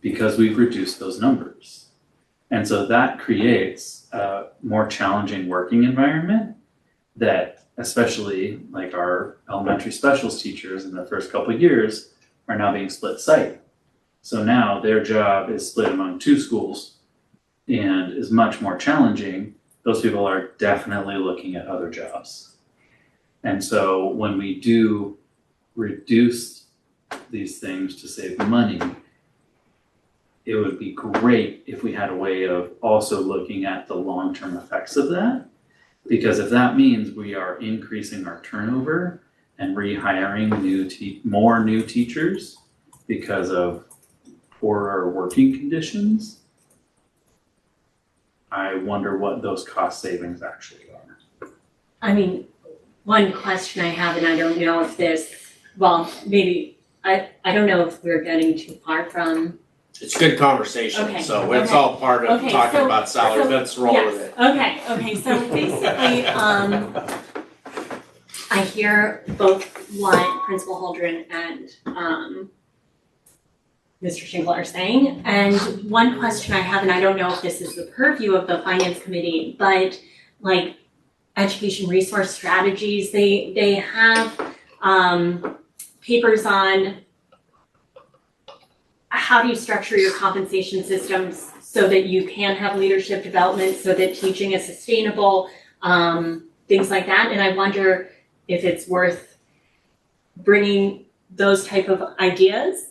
because we've reduced those numbers. And so that creates a more challenging working environment that, especially like our elementary specials teachers in the first couple of years, are now being split site. So now their job is split among 2 schools and is much more challenging. Those people are definitely looking at other jobs. And so when we do reduce these things to save money, it would be great if we had a way of also looking at the long-term effects of that. Because if that means we are increasing our turnover and rehiring more new teachers because of poorer working conditions, I wonder what those cost savings actually are. I mean, one question I have, and I don't know if maybe, I don't know if we're getting too far from. It's good conversation, Okay, so it's okay. all part of Okay, talking so- about salaries. Let's roll with it. Okay, so basically, I hear both what Principal Holdren and, Mr. Shingle are saying, and one question I have, and I don't know if this is the purview of the Finance Committee, but like education resource strategies, they have, papers on how do you structure your compensation systems so that you can have leadership development, so that teaching is sustainable, things like that. And I wonder if it's worth bringing those type of ideas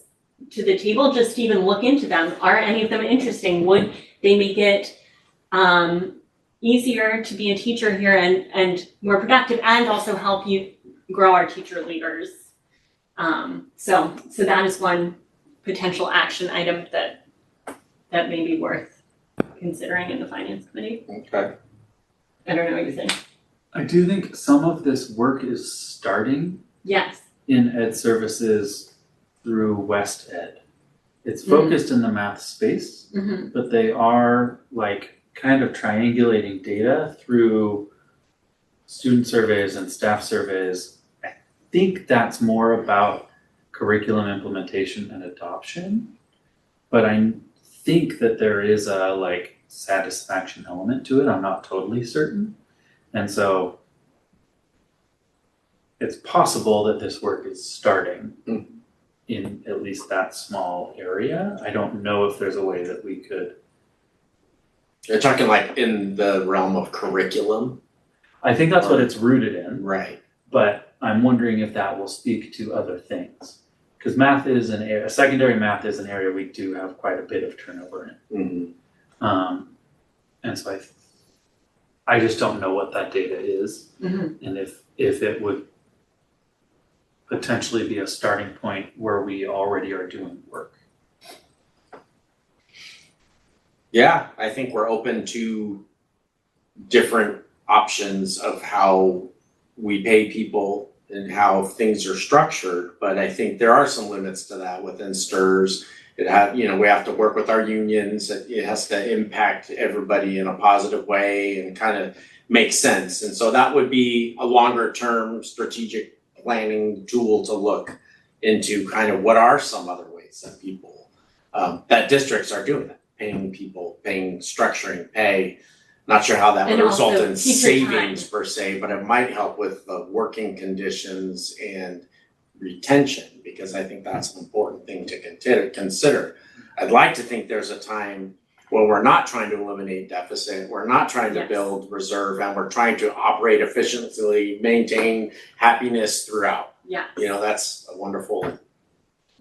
to the table, just even look into them. Are any of them interesting? Would they make it easier to be a teacher here and more productive, and also help you grow our teacher leaders? So that is one potential action item that may be worth considering in the finance committee. Okay. I don't know what you think. I do think some of this work is starting Yes. in ed services through West Ed. It's focused in the math space, Mm-hmm. but they are like kind of triangulating data through student surveys and staff surveys. I think that's more about curriculum implementation and adoption, but I think that there is a like satisfaction element to it. I'm not totally certain. And so it's possible that this work is starting in at least that small area. I don't know if there's a way that we could. You're talking like in the realm of curriculum? I think that's what it's rooted in, Right. but I'm wondering if that will speak to other things. Because math is an area, secondary math is an area we do have quite a bit of turnover in. Mm-hmm. And so I just don't know what that data is, Mm-hmm. and if it would potentially be a starting point where we already are doing work. Yeah, I think we're open to different options of how we pay people and how things are structured, but I think there are some limits to that within STRS. We have to work with our unions. It has to impact everybody in a positive way and kind of make sense. And so that would be a longer term strategic planning tool to look into, kind of what are some other ways that people, that districts are doing that, paying people, structuring pay. Not sure how that would And result also in teacher savings time. per se, but it might help with the working conditions and retention, because I think that's an important thing to consider. I'd like to think there's a time when we're not trying to eliminate deficit, we're not trying to Yes. build reserve, and we're trying to operate efficiently, maintain happiness throughout. Yeah. That's a wonderful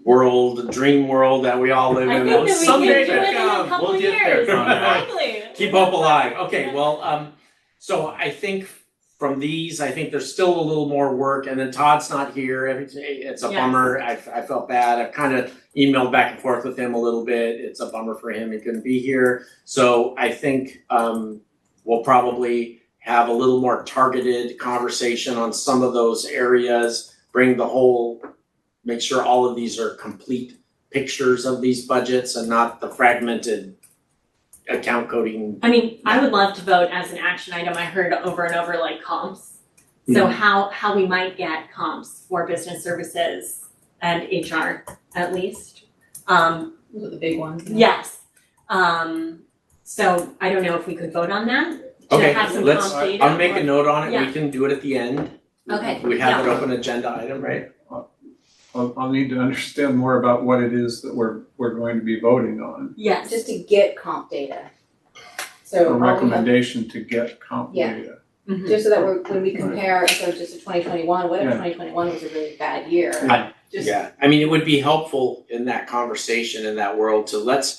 world, dream world that we all live I in. think that we Someday can do to it in a come. couple We'll get there, years. Conrad. Exactly. Keep hope alive. Okay, well, so I think from these, I think there's still a little more work, and then Todd's not here. It's a Yes. bummer. I felt bad. I've kind of emailed back and forth with him a little bit. It's a bummer for him. He couldn't be here. So I think we'll probably have a little more targeted conversation on some of those areas, make sure all of these are complete pictures of these budgets and not the fragmented account coding. I mean, I would love to vote as an action item. I heard over and over like comps. So how we might get comps for business services and HR at least. Those are the big ones. Yes. So I don't know if we could vote on that to Okay, have some let's, comp data. I'll make a note on it. Yeah. We can do it at the end. Okay, We have yeah. an open agenda item, right? I'll need to understand more about what it is that we're going to be voting on. Yes. Just to get comp data. A So all we have, recommendation to get comp Yeah. data. Mhm. just so that when we compare, so just to 2021, what if Yeah. 2021 was a really bad year? Just Yeah, I mean, it would be helpful in that conversation, in that world,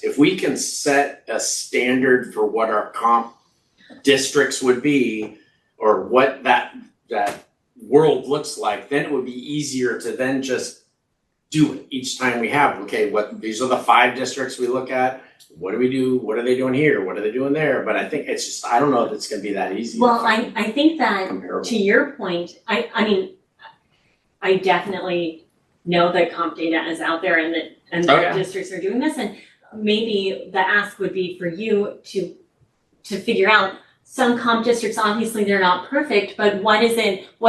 if we can set a standard for what our comp districts would be, or what that world looks like, then it would be easier to then just do it each time we have, okay, these are the 5 districts we look at, what do we do, what are they doing here, what are they doing there? But I think it's just, I don't know if it's gonna be that easy. Well, I think that Comparable. to your point, I mean, I definitely know that comp data is out there and that Oh, yeah. districts are doing this, and maybe the ask would be for you to figure out some comp districts, obviously they're not perfect, but what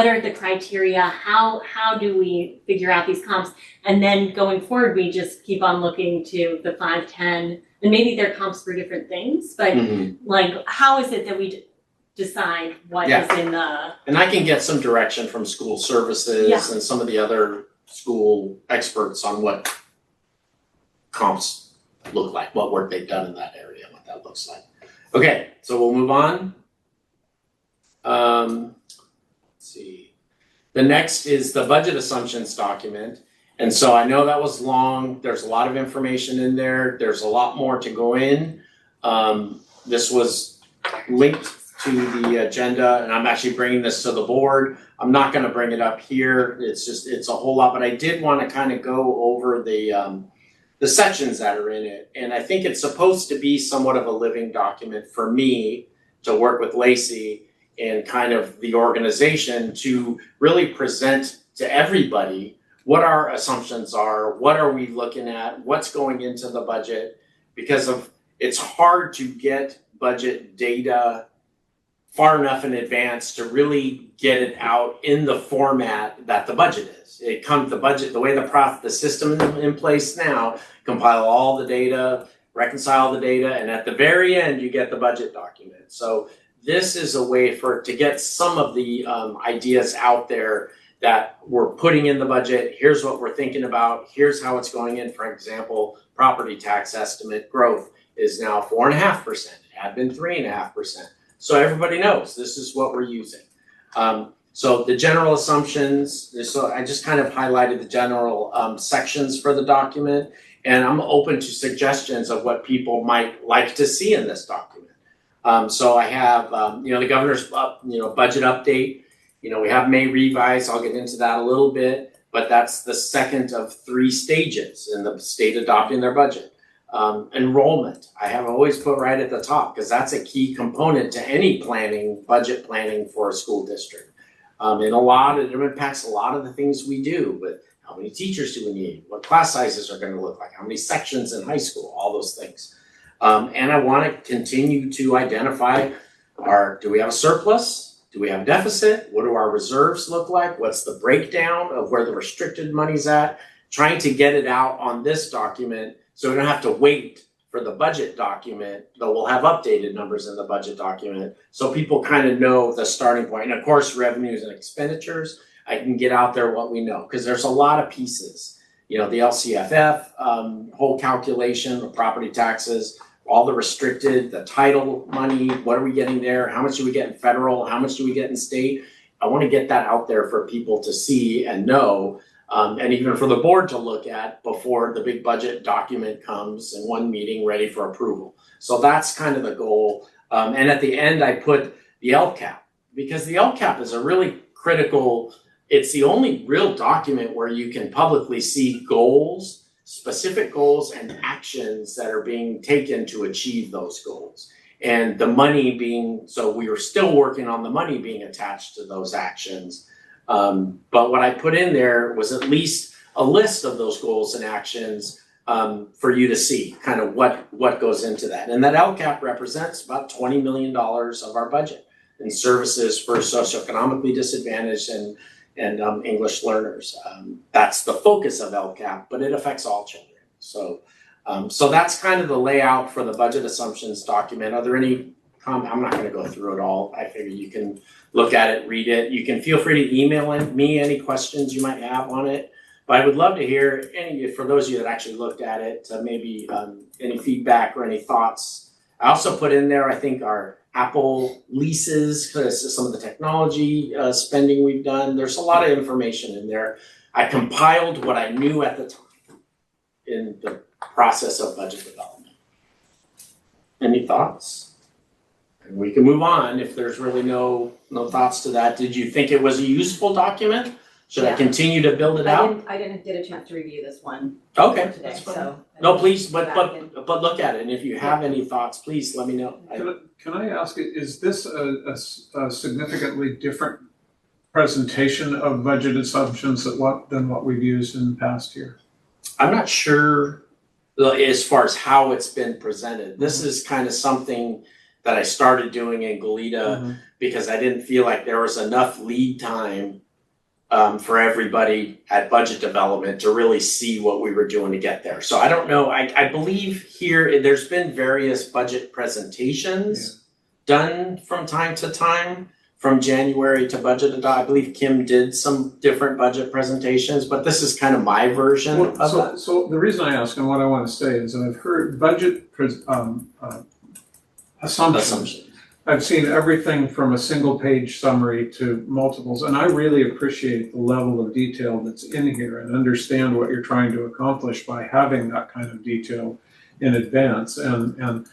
are the criteria, how do we figure out these comps? And then going forward, we just keep on looking to the 5, 10, and maybe they're comps for different things, but Mhm. like, how is it that we decide what Yeah. is in the, And I can get some direction from school services Yeah. and some of the other school experts on what comps look like, what work they've done in that area with that looks like. Okay, so we'll move on. Let's see. The next is the budget assumptions document. And so I know that was long. There's a lot of information in there. There's a lot more to go in. This was linked to the agenda, and I'm actually bringing this to the board. I'm not going to bring it up here. It's a whole lot, but I did want to kind of go over the sections that are in it. And I think it's supposed to be somewhat of a living document for me to work with Lacey and kind of the organization to really present to everybody what our assumptions are, what are we looking at, what's going into the budget, because it's hard to get budget data far enough in advance to really get it out in the format that the budget is. The way the system in place now, compile all the data, reconcile the data, and at the very end you get the budget document. So this is a way to get some of the ideas out there that we're putting in the budget. Here's what we're thinking about. Here's how it's going in. For example, property tax estimate growth is now 4.5%. It had been 3.5%. So everybody knows this is what we're using. So the general assumptions, so I just kind of highlighted the general sections for the document, and I'm open to suggestions of what people might like to see in this document. So I have, the governor's, budget update. We have May revise. I'll get into that a little bit, but that's the second of 3 stages in the state adopting their budget. Enrollment, I have always put right at the top because that's a key component to any budget planning for a school district. And it impacts a lot of the things we do with how many teachers do we need, what class sizes are going to look like, how many sections in high school, all those things. And I want to continue to identify do we have a surplus? Do we have a deficit? What do our reserves look like? What's the breakdown of where the restricted money's at? Trying to get it out on this document so we don't have to wait for the budget document, though we'll have updated numbers in the budget document so people kind of know the starting point. And of course, revenues and expenditures, I can get out there what we know because there's a lot of pieces. The LCFF, whole calculation, the property taxes, all the restricted, the title money, what are we getting there? How much do we get in federal? How much do we get in state? I want to get that out there for people to see and know, and even for the board to look at before the big budget document comes in one meeting ready for approval. So that's kind of the goal. And at the end, I put the LCAP because the LCAP is a really critical, it's the only real document where you can publicly see goals, specific goals and actions that are being taken to achieve those goals. And the money so we were still working on the money being attached to those actions. But what I put in there was at least a list of those goals and actions for you to see kind of what goes into that. And that LCAP represents about $20 million of our budget in services for socioeconomically disadvantaged and English learners. That's the focus of LCAP, but it affects all children. So that's kind of the layout for the budget assumptions document. Are there any comments? I'm not going to go through it all. I figure you can look at it, read it. You can feel free to email me any questions you might have on it. But I would love to hear for those of you that actually looked at it, maybe any feedback or any thoughts. I also put in there, I think, our Apple leases, some of the technology spending we've done. There's a lot of information in there. I compiled what I knew at the time in the process of budget development. Any thoughts? And we can move on if there's really no thoughts to that. Did you think it was a useful document? Should I continue to build it out? I didn't get a chance to review this one Okay, today, that's fine. so. No, please, but look at it, and if you have any thoughts, please let me know. Can I ask, is this a significantly different presentation of budget assumptions than what we've used in the past year? I'm not sure as far as how it's been presented. This is kind of something that I started doing in Goleta because I didn't feel like there was enough lead time for everybody at budget development to really see what we were doing to get there. So I don't know, I believe here there's been various budget presentations done from time to time, from January to budget adopt. I believe Kim did some different budget presentations, but this is kind of my version of that. So the reason I ask and what I want to say is that I've heard budget assumptions. I've seen everything from a single page summary to multiples, and I really appreciate the level of detail that's in here and understand what you're trying to accomplish by having that kind of detail in advance. And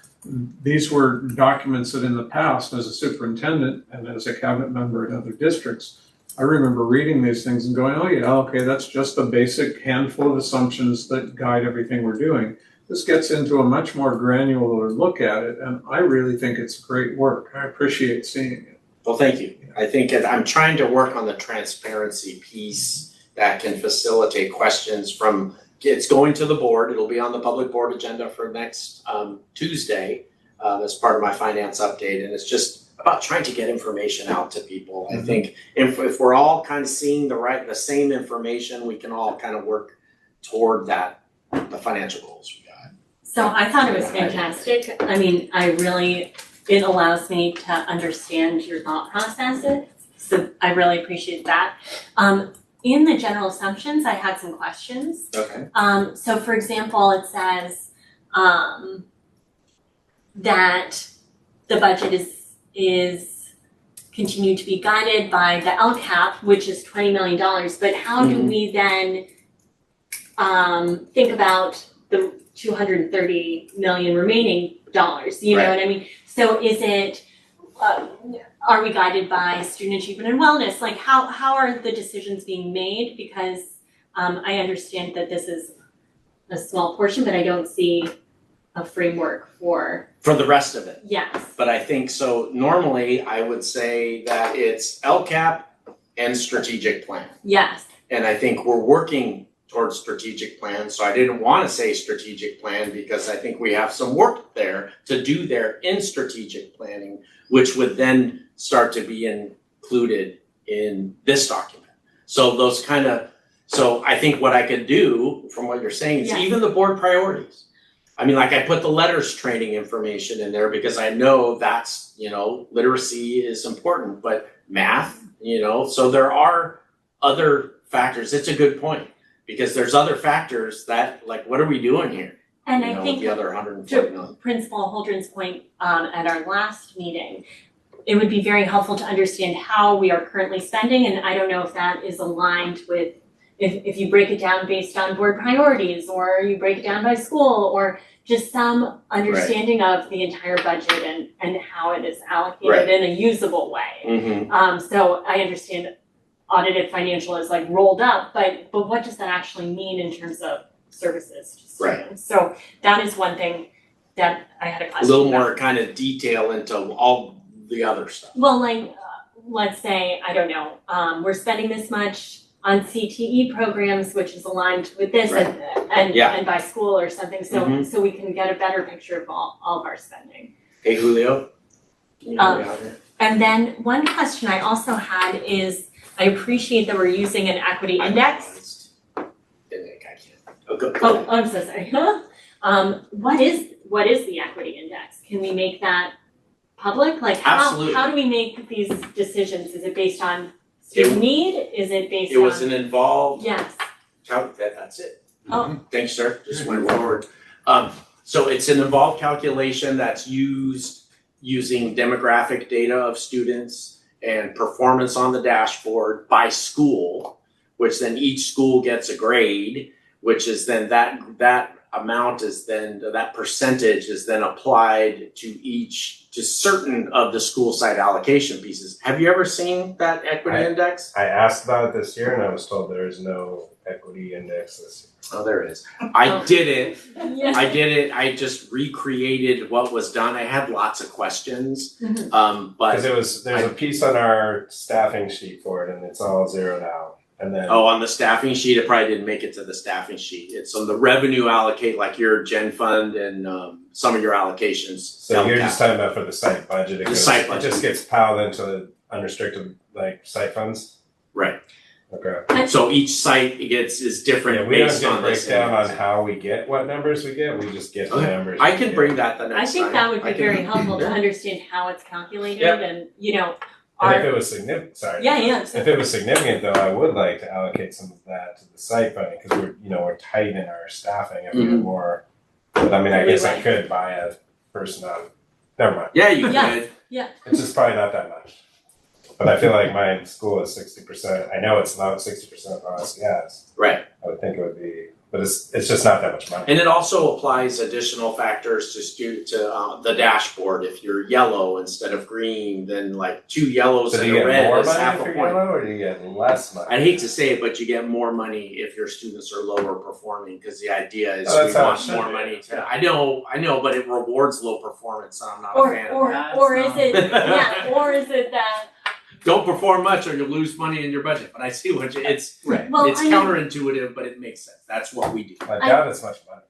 these were documents that in the past, as a superintendent and as a cabinet member in other districts, I remember reading these things and going, oh yeah, okay, that's just a basic handful of assumptions that guide everything we're doing. This gets into a much more granular look at it, and I really think it's great work. I appreciate seeing it. Well, thank you. I think I'm trying to work on the transparency piece that can facilitate questions from, it's going to the board. It'll be on the public board agenda for next Tuesday as part of my finance update. And it's just about trying to get information out to people. I think if we're all kind of seeing the same information, we can all kind of work toward that, the financial goals we got. So I thought it was fantastic. I mean, it allows me to understand your thought processes. So I really appreciate that. In the general assumptions, I had some questions. Okay. So for example, it says that the budget is continued to be guided by the LCAP, which is $20 million. But how do we then think about the $230 million remaining dollars? You know what I mean? So is it, are we guided by student achievement and wellness? Like how are the decisions being made? Because I understand that this is a small portion, but I don't see a framework for the rest of it. Yes. But I think so normally I would say that it's LCAP and strategic plan. Yes. And I think we're working towards strategic plan. So I didn't want to say strategic plan because I think we have some work there to do there in strategic planning, which would then start to be included in this document. So so I think what I could do from what you're saying is even the board priorities. I mean, like I put the letters training information in there because I know that's, literacy is important, but math, so there are other factors. It's a good point. Because there's other factors that, like, what are we doing here? And I think the other 140 million. to Principal Holdren's point at our last meeting, it would be very helpful to understand how we are currently spending, and I don't know if that is aligned with if you break it down based on board priorities, or you break it down by school, or just some understanding of the entire budget and how it is allocated in a usable way. So I understand audited financial is like rolled up, but what does that actually mean in terms of services to students? So that is one thing that I had a question A little about. more kind of detail into all the other stuff. Well, like, let's say, I don't know, we're spending this much on CTE programs, which is aligned with this and by school or something, so we can get a better picture of all of our spending. Hey, Julio? And then one question I also had is, I appreciate that we're using an equity index. Oh, I'm so sorry. What is the equity index? Can we make that public? Like how do we make these decisions? Is it based on student need? Is it based on? It was an involved. Yes. That's it. Oh. Thanks, sir. Just went forward. So it's an involved calculation that's used using demographic data of students and performance on the dashboard by school, which then each school gets a grade, which is then that amount is then, that percentage is then applied to certain of the school site allocation pieces. Have you ever seen that equity index? I asked about it this year and I was told there is no equity index this year. Oh, there is. I did it. Yeah. I just recreated what was done. I had lots of questions. Mm-hmm. But There's a piece on our staffing sheet for it and it's all zeroed out. And then on the staffing sheet, it probably didn't make it to the staffing sheet. It's on the revenue allocate, like your gen fund and some of your allocations. So you're just talking about for the site budget. It just gets piled into unrestricted site funds? Right. Okay. So each site is different we don't based get on this. breakdown on how we get what numbers we get. We just get the numbers. I can bring that the next I think time. that would be very helpful to understand how it's calculated and And if it was significant, if it was significant though, I would like to allocate some of that to the site funding because we're tight in our staffing. If we had more, but I mean, I guess I could buy a person on never mind. Yeah, you Yes. could. It's just probably not that much. But I feel like my school is 60%. I know it's not 60% of RSCS. Right. I would think it would be, but it's just not that much money. And it also applies additional factors to the dashboard. If you're yellow instead of green, then like 2 yellows So do and you a get red more is money half if a you're point. yellow, or do you get less money? I'd hate to say it, but you get more money if your students are lower performing, because the idea is Oh, we that's how it want should more be. money to, I know, but it rewards low performance, and I'm not a Or, fan of or, that. or is it, yeah, or is it that, Don't perform much or you'll lose money in your budget, but I see what you, it's well, it's I mean, counterintuitive, but it makes sense. That's what we do. I doubt it's much money.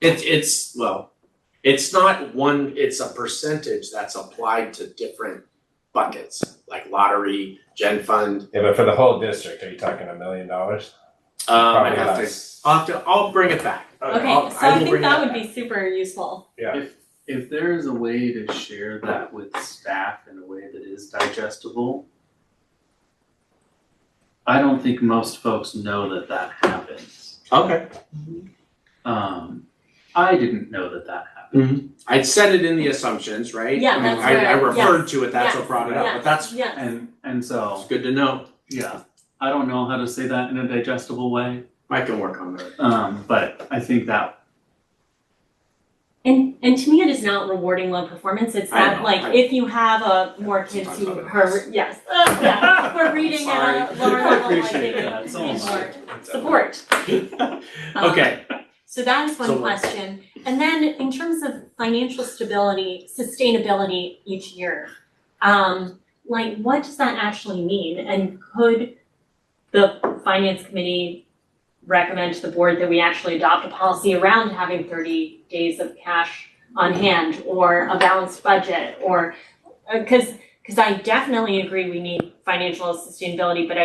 It's not one, it's a percentage that's applied to different buckets, like lottery, gen fund. Yeah, but for the whole district, are you talking $1 million? I Probably have to, less. I'll bring it back. okay, I'll- so I I will think bring that it would back. be super useful. Yeah. If there is a way to share that with staff in a way that is digestible, I don't think most folks know that that happens. Okay. I didn't know that that happened. I'd said it in the assumptions, right? Yeah, I mean, that's I right. referred to it, that's what Yes, brought it up, yes, but that's yes. And so, it's good to know. yeah, I don't know how to say that in a digestible way, I can work on that. but I think that, And to me, it is not rewarding low performance. It's I that know, like if you have more kids Sometimes who I'm are yes, yeah, who are reading at a lower I level, like appreciate they that. need So much. more support. Okay, So that is one So- question. And then in terms of financial stability, sustainability each year, like what does that actually mean? And could the finance committee recommend to the board that we actually adopt a policy around having 30 days of cash on hand or a balanced budget or, because I definitely agree we need financial sustainability, but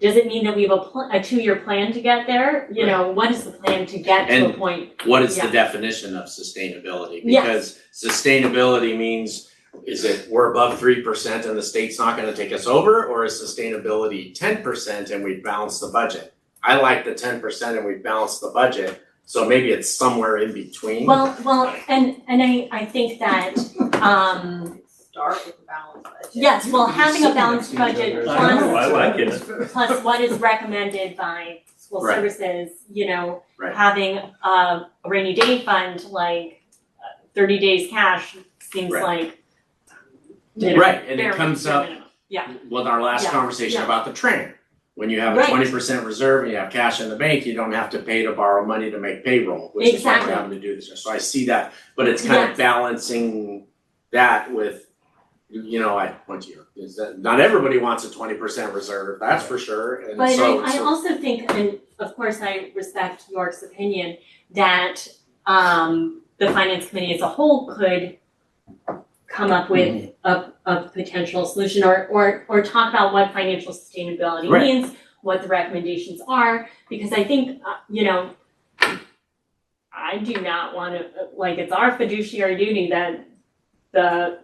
does it mean that we have a 2-year plan to get there? You know, what is the plan to get to a And- point? what is the Yeah. definition of sustainability? Yes. Because sustainability means, is it we're above 3% and the state's not gonna take us over, or is sustainability 10% and we've balanced the budget? I like the 10% and we've balanced the budget, so maybe it's somewhere in between. Well, and I think that, Start with a balanced budget. yes, well, having a balanced budget I know, I plus, like it. plus what is recommended by school Right. services, Right. having a rainy day fund, like 30 days cash seems Right. like, Right, and bare it comes bare up minimum. with our last Yeah, conversation yeah. about the train. When you have a Right. 20% reserve and you have cash in the bank, you don't have to pay to borrow money to make payroll, which is what Exactly. we're having to do this year. So I see that, but it's kind Yes. of balancing that with, I went to Europe. Is that not everybody wants a 20% reserve, that's for sure. And But so I also think, and of course I respect York's opinion, that the finance committee as a whole could come up with a potential solution or talk about what financial sustainability Right. means, what the recommendations are, because I think, I do not want to, like, it's our fiduciary duty that the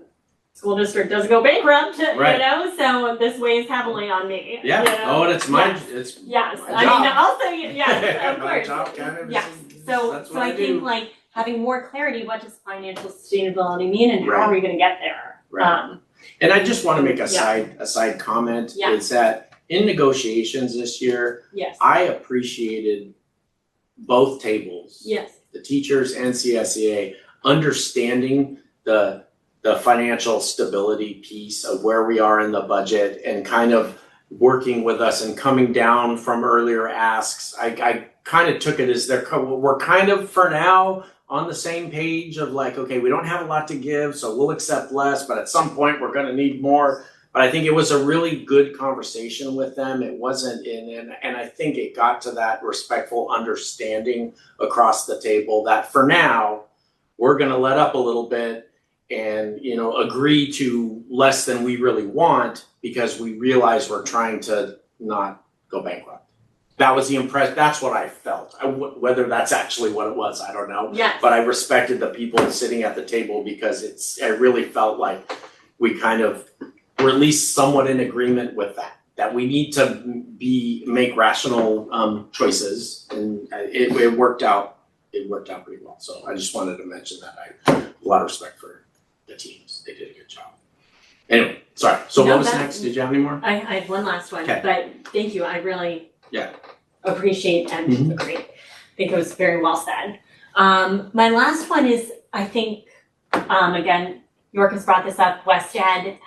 school district doesn't go bankrupt, Right. so this weighs heavily on me. yeah, you know? oh, and it's my, Yes. it's Yes, my I mean, job. also, yes, of my course. job kind of Yes, is, so that's so what I I do. think like having more clarity, what does financial sustainability mean and how Right. are we gonna get there? Right. And I just wanna make a Yeah. side comment, Yeah. is that in negotiations this year, Yes, I appreciated both tables, yes, the teachers and CSEA, understanding the financial stability piece of where we are in the budget and kind of working with us and coming down from earlier asks. I kind of took it as we're kind of for now on the same page of like, okay, we don't have a lot to give, so we'll accept less, but at some point we're gonna need more. But I think it was a really good conversation with them. It wasn't and I think it got to that respectful understanding across the table that for now, we're gonna let up a little bit and, agree to less than we really want because we realize we're trying to not go bankrupt. That was the impression, that's what I felt. Whether that's actually what it was, I don't know. yes. But I respected the people sitting at the table because it really felt like we kind of were at least somewhat in agreement with that we need to make rational choices, and it worked out it worked out pretty well. So I just wanted to mention that. I have a lot of respect for the teams. They did a good job. Anyway, sorry. So No, what was that- next? Did you have any more? I have one last one, Okay. but thank you, I really Yeah. appreciate and Mhm. agree. I think it was very well said. My last one is, I think, again, York has brought this up, West Ed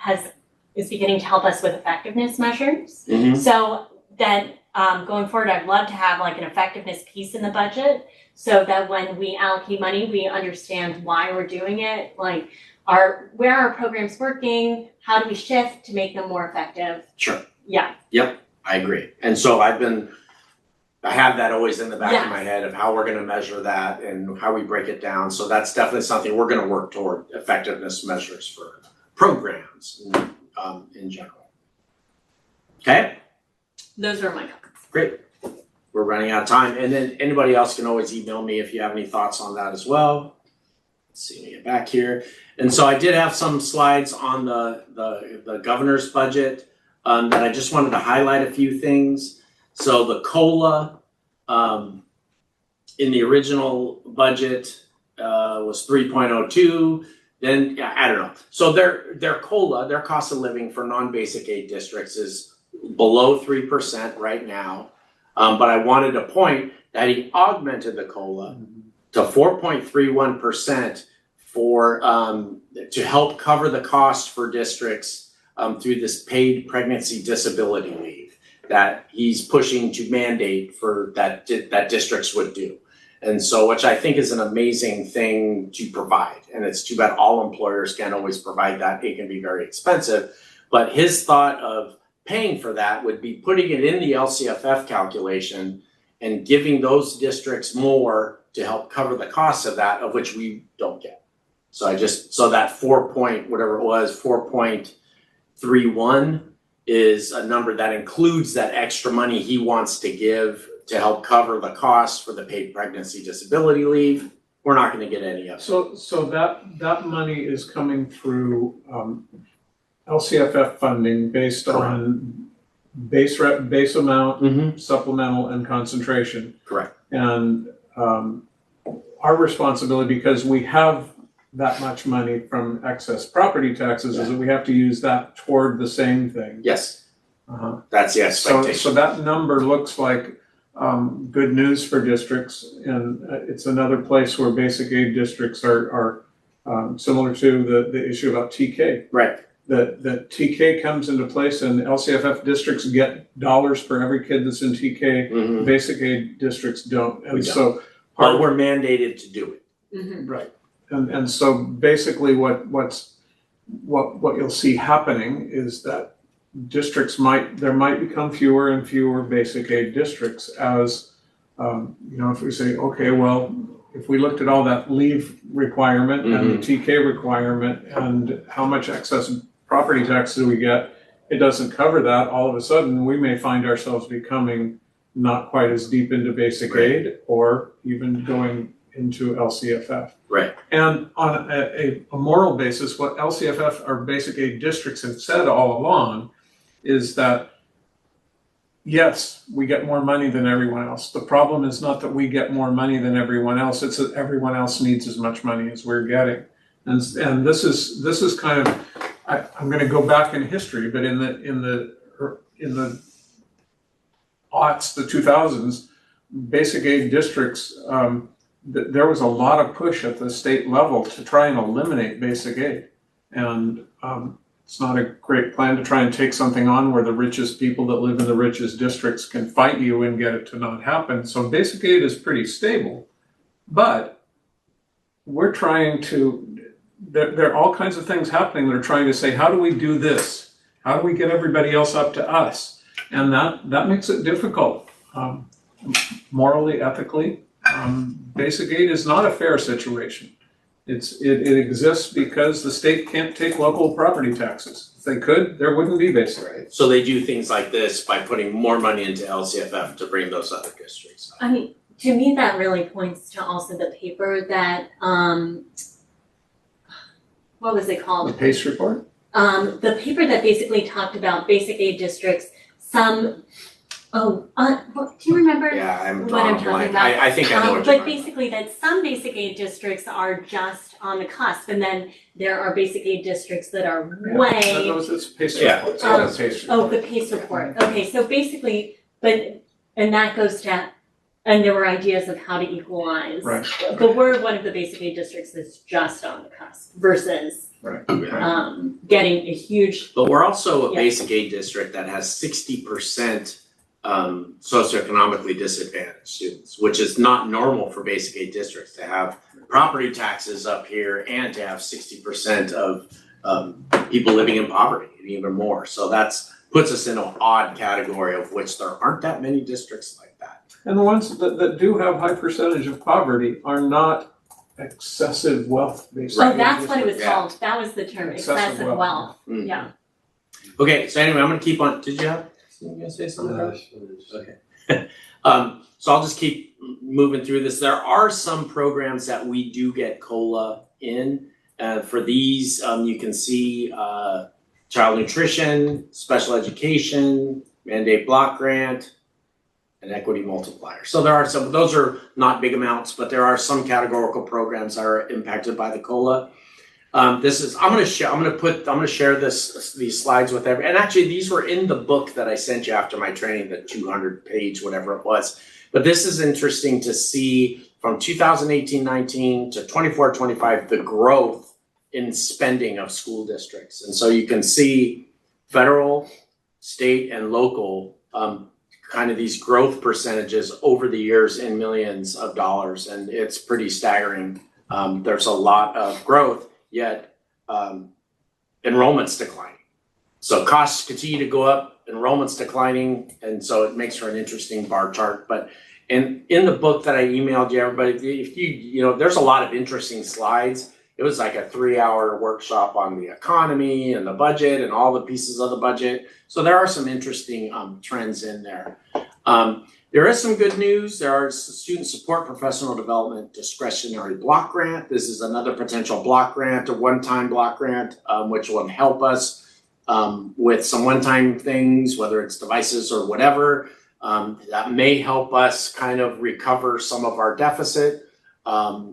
is beginning to help us with effectiveness measures. Mm-hmm. So that, going forward, I'd love to have like an effectiveness piece in the budget so that when we allocate money, we understand why we're doing it, like where are our programs working, how do we shift to make them more effective? Sure. Yeah, I agree. And so I have that always in the back of my Yes. head of how we're gonna measure that and how we break it down. So that's definitely something we're gonna work toward, effectiveness measures for programs in general. Okay, those are my comments. great. We're running out of time. And then anybody else can always email me if you have any thoughts on that as well. Let's see, let me get back here. And so I did have some slides on the governor's budget that I just wanted to highlight a few things. So the COLA in the original budget was 3.02. Then I don't know. So their COLA, their cost of living for non-basic aid districts is below 3% right now. But I wanted to point that he augmented the COLA to 4.31% for to help cover the cost for districts through this paid pregnancy disability leave that he's pushing to mandate for that districts would do. And so, which I think is an amazing thing to provide. And it's too bad all employers can't always provide that. It can be very expensive. But his thought of paying for that would be putting it in the LCFF calculation and giving those districts more to help cover the costs of that, of which we don't get. So so that 4.31 is a number that includes that extra money he wants to give to help cover the costs for the paid pregnancy disability leave. We're not gonna get any of it. So that money is coming through LCFF funding based on base amount, supplemental and concentration. Correct. And our responsibility, because we have that much money from excess property taxes, is that we have to use that toward the same thing. Yes, Uh-huh. that's the So expectation. that number looks like good news for districts, and it's another place where basic aid districts are similar to the issue about TK. Right. That TK comes into place and LCFF districts get dollars for every kid that's in TK. Mhm. Basic aid districts don't, We and don't. so But we're mandated to do it. right, and so basically what you'll see happening is that there might become fewer and fewer basic aid districts as if we say, okay, well, if we looked at all that leave requirement and the TK requirement and how much excess property tax do we get, it doesn't cover that. All of a sudden, we may find ourselves becoming not quite as deep into basic aid or even going into LCFF. Right. And on a moral basis, what LCFF or basic aid districts have said all along is that, yes, we get more money than everyone else. The problem is not that we get more money than everyone else, it's that everyone else needs as much money as we're getting. And this is kind of, I'm gonna go back in history, but in the aughts, the 2000s, basic aid districts, there was a lot of push at the state level to try and eliminate basic aid. And it's not a great plan to try and take something on where the richest people that live in the richest districts can fight you and get it to not happen. So basic aid is pretty stable, but we're trying to, there are all kinds of things happening that are trying to say, how do we do this? How do we get everybody else up to us? And that makes it difficult, morally, ethically. Basic aid is not a fair situation. It exists because the state can't take local property taxes. If they could, there wouldn't be basic aid. So they do things like this by putting more money into LCFF to bring those other districts up. I mean, to me, that really points to also the paper that, what was it The called? PACE report? The paper that basically talked about basic aid districts, some Oh, well, do you remember? Yeah, I'm What drawing I'm a talking blank. about. I think I know what you're But talking about. basically that some basic aid districts are just on the cusp, and then there are basic aid districts that are way. That was its pace Yeah. reports. Oh. That's pace Oh, report. the PACE report, okay, so basically, and that goes to, and there were ideas of how to equalize. Right. But we're one of the basic aid districts that's just on the cusp versus, Right. getting a huge, But we're also a Yeah. basic aid district that has 60% socioeconomically disadvantaged students, which is not normal for basic aid districts to have property taxes up here and to have 60% of people living in poverty and even more. So puts us in an odd category of which there aren't that many districts like that. And the ones that do have high percentage of poverty are not excessive wealth based. oh, that's what it was Yeah. called, that was the term, excessive wealth, Mm. yeah. Okay, so anyway, I'm gonna keep on, you gonna say something? Okay. So I'll just keep moving through this. There are some programs that we do get COLA in. For these, you can see child nutrition, special education, mandate block grant, and equity multiplier. So there are some, those are not big amounts, but there are some categorical programs that are impacted by the COLA. I'm gonna share these slides with and actually these were in the book that I sent you after my training, the 200-page, whatever it was. But this is interesting to see from 2018-19 to 24-25, the growth in spending of school districts. And so you can see federal, state, and local, kind of these growth percentages over the years in millions of dollars, and it's pretty staggering. There's a lot of growth, yet enrollment's declining. So costs continue to go up, enrollment's declining, and so it makes for an interesting bar chart. But in the book that I emailed you, everybody, if there's a lot of interesting slides. It was like a 3-hour workshop on the economy and the budget and all the pieces of the budget. So there are some interesting trends in there. There is some good news. There are student support professional development discretionary block grant. This is another potential block grant, a one-time block grant, which will help us with some one-time things, whether it's devices or whatever. That may help us kind of recover some of our deficit.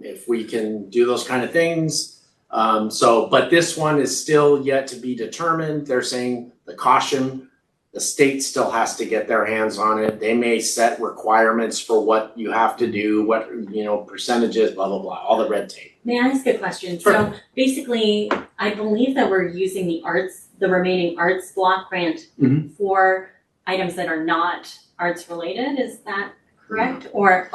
If we can do those kind of things. But this one is still yet to be determined. They're saying the state still has to get their hands on it. They may set requirements for what you have to do, what, percentages, blah, blah, blah, all the red tape. May I ask a question? Sure. So basically, I believe that we're using the remaining arts block grant Mhm. for items that are not arts related, is that correct? Or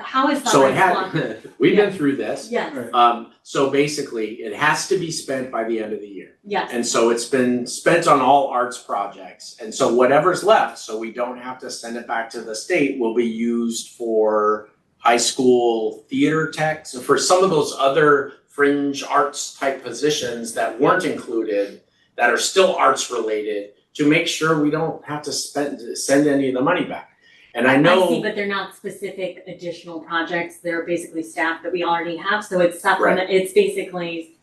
how is the So it arts block? had, we've been through this. Yes, Right. So basically, it has to be spent by the end of the year. yes, And so it's been spent on all arts projects. And so whatever's left, so we don't have to send it back to the state, will be used for high school theater tech. So for some of those other fringe arts type positions that weren't included, that are still arts related, to make sure we don't have to send any of the money back. And I know. I see, but they're not specific additional projects, they're basically staff that we already have, so it's it's basically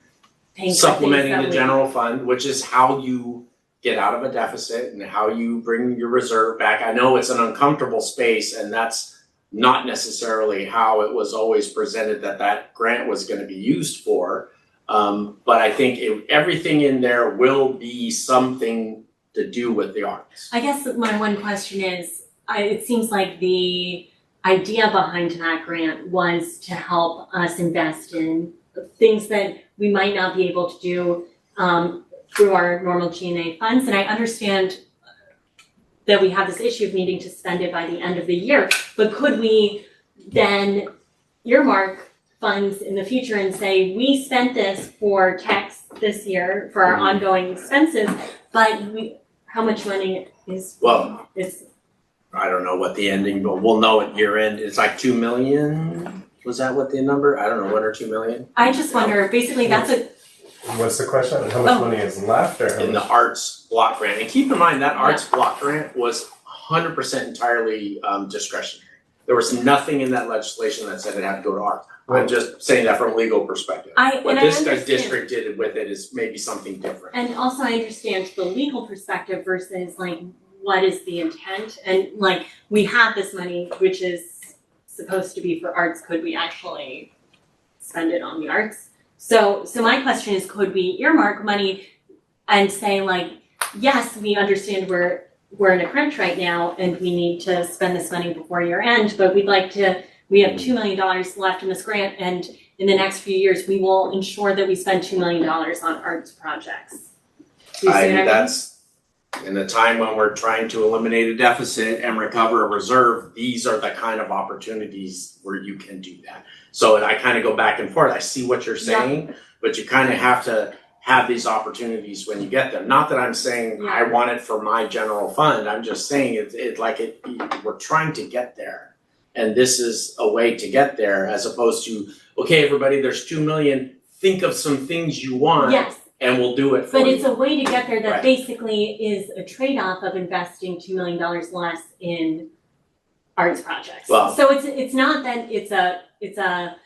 paying for things Supplementing that the we- general fund, which is how you get out of a deficit and how you bring your reserve back. I know it's an uncomfortable space, and that's not necessarily how it was always presented that grant was gonna be used for. But I think everything in there will be something to do with the arts. I guess my one question is, it seems like the idea behind that grant was to help us invest in things that we might not be able to do through our normal G&A funds. And I understand that we have this issue of needing to spend it by the end of the year, but could we then earmark funds in the future and say, we spent this for tax this year for our ongoing expenses, but how much money is Well, I don't know what the ending, but we'll know at year end. It's like 2 million. Was that what the number? I don't know, 1 or 2 million I just wonder, basically that's What's the question? How much Oh. money is left or how in the much? arts block grant. And keep in mind that arts block grant was 100% entirely discretionary. There was nothing in that legislation that said it had to go to arts. I'm just saying that from a legal perspective. What this understand. district did with it is maybe something different. And also I understand the legal perspective versus like what is the intent? And like, we have this money, which is supposed to be for arts, could we actually spend it on the arts? So my question is, could we earmark money and say like, yes, we understand we're in a crunch right now and we need to spend this money before year end, but we have $2 million left in this grant, and in the next few years, we will ensure that we spend $2 million on arts projects. Do you see what I mean? That's in the time when we're trying to eliminate a deficit and recover a reserve, these are the kind of opportunities where you can do that. So I kind of go back and forth. I see what you're saying, but you kind of have to have these opportunities when you get them. Not that I'm saying I want it for my general fund. I'm just saying we're trying to get there. And this is a way to get there, as opposed to, okay, everybody, there's 2 million, think of some things you want. Yes. And we'll do it for you. But it's a way to get there that Right. basically is a trade-off of investing $2 million less in arts projects. Well- So it's not that it's a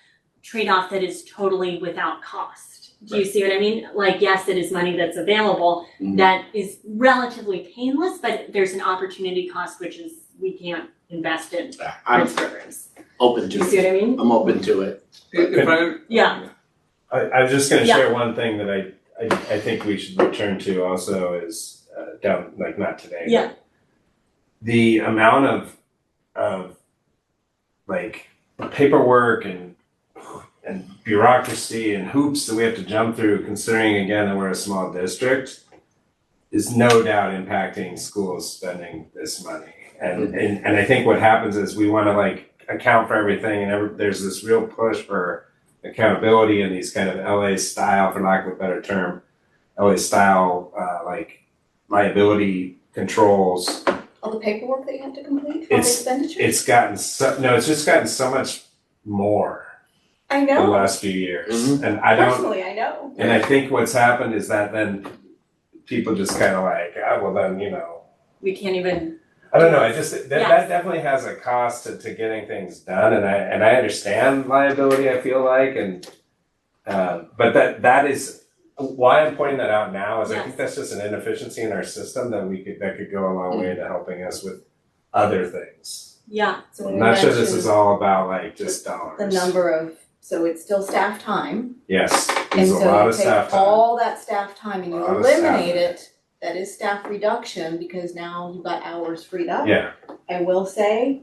trade-off that is totally without cost. Do you see what I mean? Like, yes, it is money that's available Mhm. that is relatively painless, but there's an opportunity cost, which is we can't invest in I'm arts programs. open Do to you see it. what I mean? I'm open to it. If I, Yeah. I was just gonna Yeah. share one thing that I think we should return to also is down, like not today. but Yeah. The amount of like paperwork and bureaucracy and hoops that we have to jump through, considering again that we're a small district, is no doubt impacting schools spending this money. And I think what happens is we want to like account for everything, and there's this real push for accountability and these kind of LA style, for lack of a better term, LA style like liability controls. All the paperwork that you have to complete, all the It's expenditures? it's just gotten so much more I in the know, last few years. Mhm. And I don't, personally, I know. and I think what's happened is that then people just kind of like, well then, We can't even, I don't know. I just that Yes. definitely has a cost to getting things done, and I understand liability. I feel like, but that is why I'm pointing that out now is I Yes. think that's just an inefficiency in our system that could go a long way to helping us with other things. yeah. So when I'm we not sure this mentioned is all about like just dollars. the number of, so it's still staff time. Yes, And there's a lot so of you staff take time. all that staff time and you A lot of staff eliminate time. it, that is staff reduction, because now you've got hours freed up. Yeah, I will say,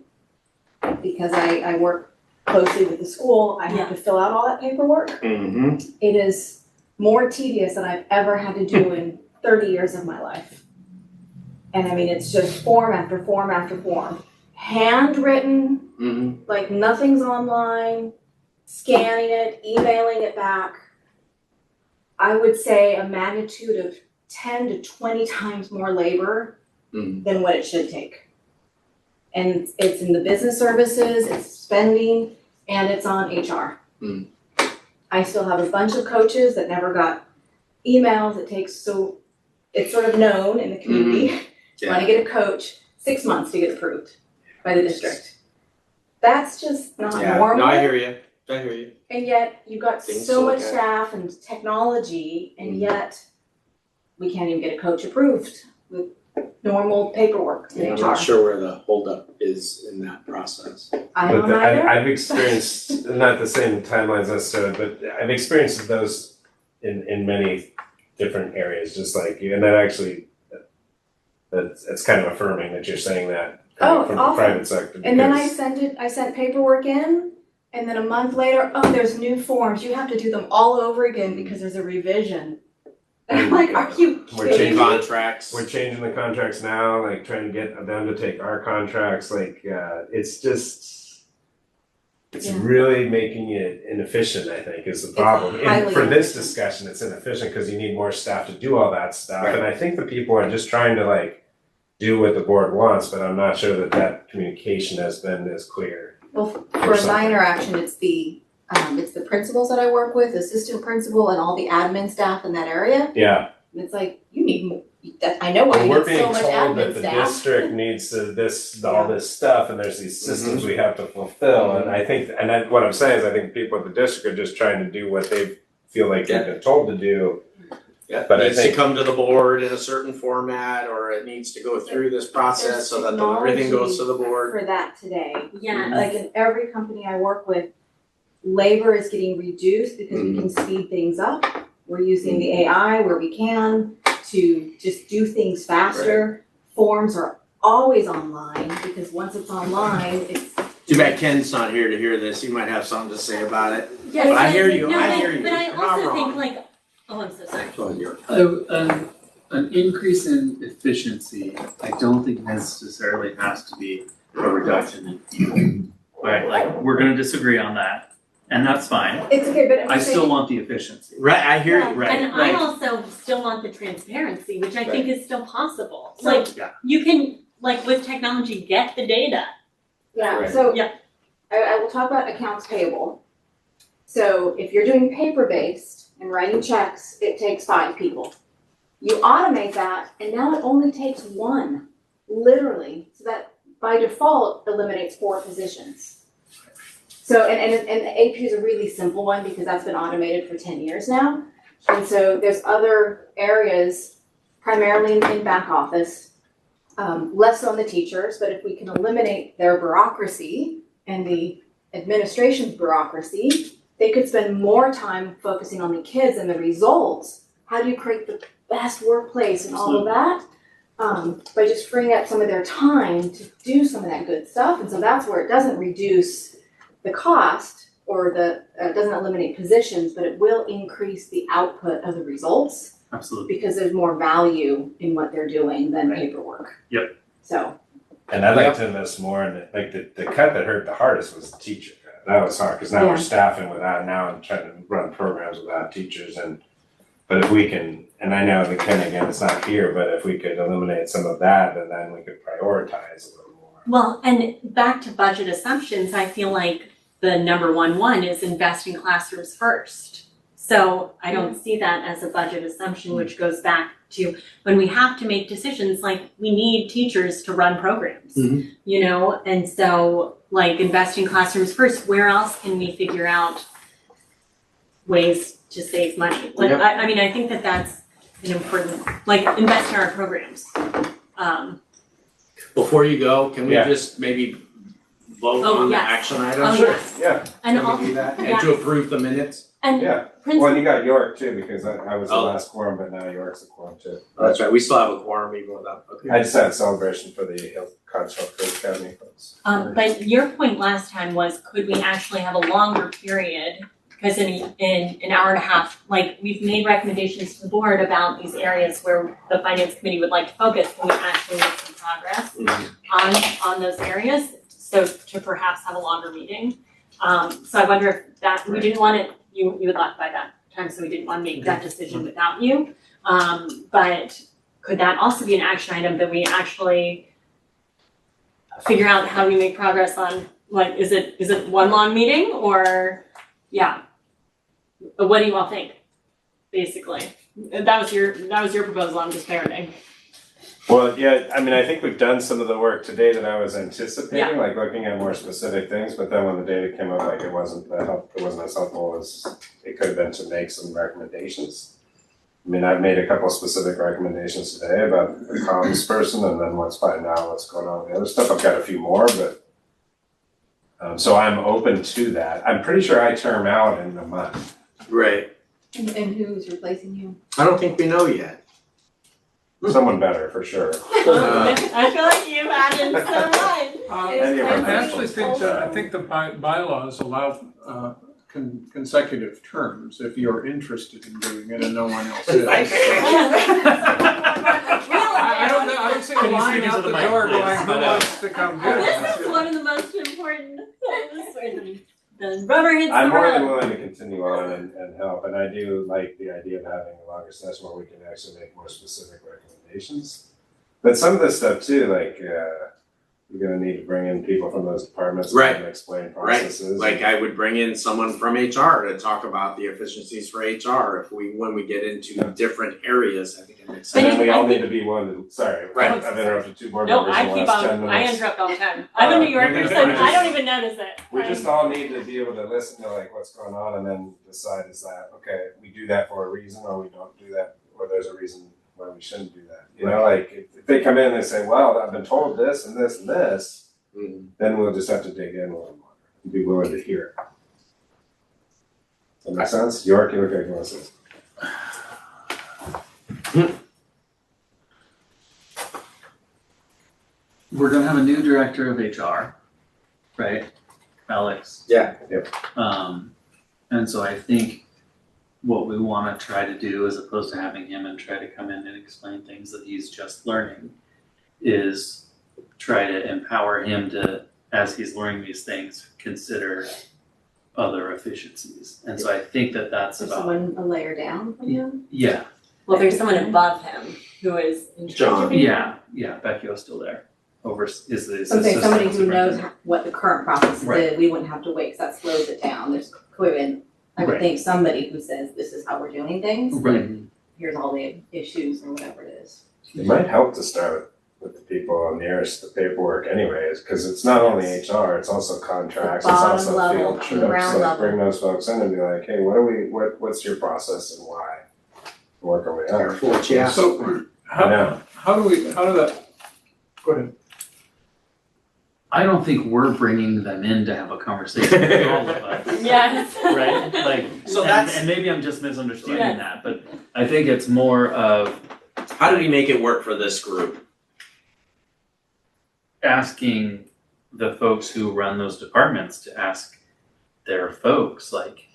because I work closely with the school, I have to fill out all that paperwork. Mm-hmm. It is more tedious than I've ever had to do in 30 years of my life. And I mean, it's just form after form after form. Handwritten, Mm-hmm. like nothing's online, scanning it, emailing it back. I would say a magnitude of 10 to 20 times more labor Mhm. than what it should take. And it's in the business services, it's spending, and it's on HR. Mm. I still have a bunch of coaches that never got emails. It's sort of known in the community. Want to get a coach, 6 months to get approved by the district. That's just not Yeah, normal. no, I hear you. And yet you've got Things to so look much at. staff and technology, and Mhm. yet we can't even get a coach approved with normal paperwork in Yeah, I'm HR. not sure where the holdup is in that process. I but don't either. I've experienced not the same timelines necessarily, but I've experienced those in many different areas, just like you. And that actually, it's kind of affirming that you're saying that coming from the awesome. private sector. And then I because- sent paperwork in, and then a month later, there's new forms. You have to do them all over again because there's a revision. And I'm like, are you We're kidding changing- me? Contracts. We're changing the contracts now, like trying to get them to take our contracts. Like, it's just, it's Yeah. really making it inefficient, I think, is the problem. And highly for this inefficient. discussion, it's inefficient because you need more staff to do all that stuff. Right. And I think the people are just trying to like do what the board wants, but I'm not sure that communication has been as clear. Well, for my something. interaction, it's the principals that I work with, assistant principal, and all the admin staff in that area. Yeah. And it's like, you need more, I know why Well, you we're need being so much told that admin the staff. district needs all this stuff, and there's these systems we have to fulfill. And I think, what I'm saying is, I think people at the district are just trying to do what they feel like they've been told to do. Yeah, But I needs to think- come to the board in a certain format, or it needs to go through this process so that everything goes to the board. For that today. Yes. Like in every company I work with, labor is getting reduced because we can speed things up. We're using the AI where we can to just do things faster. Forms are always online because once it's online, it's. Too bad Ken's not here to hear this, he might have something to say about it. Yes, But I hear you, no, I but- hear you. But I You're not also think wrong. like, oh, I'm so sorry. Go ahead, York. An increase in efficiency, I don't think necessarily has to be a reduction in people. Right, like, we're gonna disagree on that, and that's fine. It's okay, but I still want the efficiency. Right, I hear you. Yeah. Right, And I also still want the transparency, which I think is still possible. So- Like, Yeah. you can, like with technology, get the data. Yeah, Right. so. Yeah. I will talk about accounts payable. So if you're doing paper-based and writing checks, it takes 5 people. You automate that, and now it only takes 1, literally, so that by default eliminates 4 positions. So, and the AP is a really simple one because that's been automated for 10 years now. And so there's other areas, primarily in back office, less so on the teachers, but if we can eliminate their bureaucracy and the administration's bureaucracy, they could spend more time focusing on the kids and the results. How do you create the best workplace and all of that? By just freeing up some of their time to do some of that good stuff. And so that's where it doesn't reduce the cost or doesn't eliminate positions, but it will increase the output of the results Absolutely. because there's more value in what they're doing than Right. paperwork. Yep. So. And I'd like to invest more in it, like the cut that hurt the hardest was the teacher cut. That was hard, cause now Yeah. we're staffing without, now I'm trying to run programs without teachers but if we can, and I know that Ken again, it's not here, but if we could eliminate some of that, then we could prioritize a little more. Well, and back to budget assumptions, I feel like the number one is invest in classrooms first. So I don't see that as a budget assumption, which goes back to when we have to make decisions, like we need teachers to run programs, Mhm. you know? And so like invest in classrooms first, where else can we figure out ways to save money? Like, Yep. I mean, I think that that's an important, like invest in our programs. Before you go, can we Yeah. just maybe vote Oh, on the yes. action Oh, items? yes. Yeah, And Can all, we do that? And yeah. to approve the minutes? and yeah. principal. Well, and you got York too, because I was the Oh. last quorum, but now York's a quorum too. Oh, that's right, we still have a quorum even without, okay. I just had a celebration for the Cottage Hill Academy folks. But your point last time was, could we actually have a longer period? Because in an hour and a half, like, we've made recommendations to the board about these areas where the finance committee would like to focus. Can we actually make some progress Mhm. on those areas? So to perhaps have a longer meeting. So I wonder if that, we didn't want it, you had left by that time, so we didn't want to make that decision without you. But could that also be an action item that we actually figure out how we make progress on, like, is it one long meeting or, yeah? What do you all think, basically? That was your proposal, I'm just parroting. Well, yeah, I mean, I think we've done some of the work today that I was anticipating, like looking at more specific things, but then when the data came up, like it wasn't as helpful as it could have been to make some recommendations. I mean, I've made a couple of specific recommendations today about the comms person, and then let's find out what's going on with the other stuff. I've got a few more, but so I'm open to that. I'm pretty sure I term out in a month. Right, And who's replacing you? I don't think we know yet. Someone better, for sure. I feel like you've added so much. Any of our I actually principals. think the bylaws allow consecutive terms if you're interested in doing it and no one else is. I don't see a Can you line speak out into the the mic, door please? going, who wants to come do This is it? one of the most important things where the rubber hits the I'm more than road. willing to continue on and help, and I do like the idea of having a longer session where we can actually make more specific recommendations. But some of this stuff too, like, you're gonna need to bring in people from those departments to Right. kind of explain Right. processes. Like I would bring in someone from HR to talk about the efficiencies for HR when we get into different areas, I think it makes And sense. then we all need to be one to, sorry, Right. I've interrupted 2 board No, members I in the keep last 10 on, minutes. I interrupt all the time. I'm a New Yorker, so I don't even notice it. We just all need to be able to listen to like what's going on and then decide, is that, okay, we do that for a reason or we don't do that, or there's a reason why we shouldn't do that. You know, like if they come in and they say, well, I've been told this and this and this, then we'll just have to dig in a little more and be willing to hear it. Does that make sense? York, you look like you want to say something. We're gonna have a new director of HR, right? Alex. Yeah. Yep. And so I think what we wanna try to do, as opposed to having him and try to come in and explain things that he's just learning, is try to empower him to, as he's learning these things, consider other efficiencies. And so I think that that's So about, someone a layer down from him? yeah, Well, there's someone above him who is in charge John. of it. yeah, Becchio's still there. Is the So I'm saying somebody assistant who knows superintendent. what the current process Right. is, we wouldn't have to wait, 'cause that slows it down, there's clearly, I would Right. think somebody who says, this is how we're doing things. Right. Here's all the issues or whatever it is. It might help to start with the people nearest the paperwork anyways, because it's not only HR, it's also contracts, it's Bottom also level, field the ground trips, like level. bring those folks in and be like, hey, what's your process and why? Work our way out. Careful what you ask. So Yeah. how do that, go ahead. I don't think we're bringing them in to have a conversation with all of us. Yes. Right, like, So and- that's- and maybe I'm just misunderstanding Yes. that, but I think it's more of How do we make it work for this group? asking the folks who run those departments to ask their folks, like,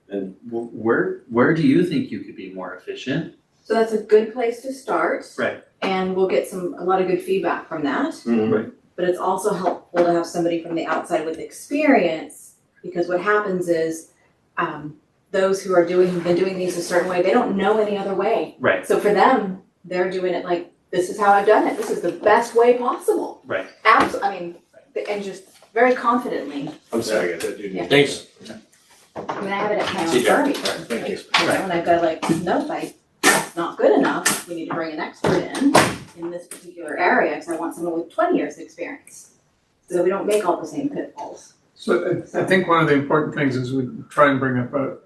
And where do you think you could be more efficient? So that's a good place to start. Right. And we'll get a lot of good feedback from that. Right. But it's also helpful to have somebody from the outside with experience, because what happens is, those who've been doing these a certain way, they don't know any other way. Right, So for them, they're doing it like, this is how I've done it, this is the best way possible. right. And just very confidently. I'm sorry. Yeah. Thanks. I mean, I have it at my own See, firm Jack. even. Thank you. You know, and I've got like, no, that's not good enough, we need to bring an expert in this particular area, because I want someone with 20 years of experience. So that we don't make all the same pitfalls. So I think one of the important things is we try and bring up a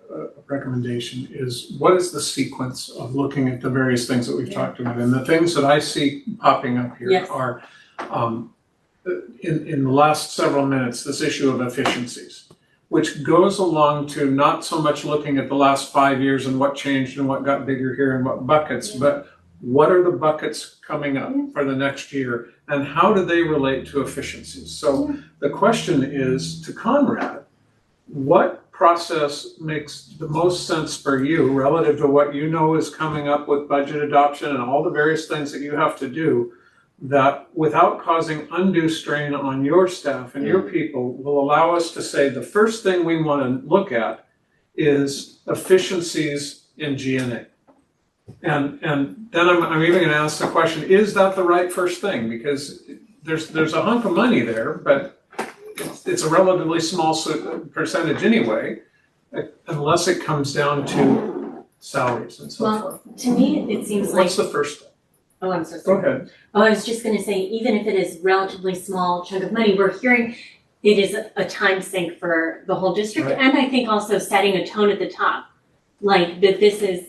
recommendation is what is the sequence of looking at the various things that we've talked about? And the things that I see popping up here Yes. are, in the last several minutes, this issue of efficiencies, which goes along to not so much looking at the last 5 years and what changed and what got bigger here and what buckets, but what are the buckets coming up for the next year and how do they relate to efficiencies? So the question is to Conrad, what process makes the most sense for you relative to what you know is coming up with budget adoption and all the various things that you have to do that without causing undue strain on your staff and your people will allow us to say the first thing we want to look at is efficiencies in G&A. And then I'm even going to ask the question, is that the right first thing? Because there's a hunk of money there, but it's a relatively small percentage anyway, unless it comes down to salaries and so forth. Well, to me, it seems like, What's the first step? oh, I'm so Go sorry. ahead. Oh, I was just gonna say, even if it is relatively small chunk of money, we're hearing it is a time sink for the whole district, Right. and I think also setting a tone at the top. Like that this is,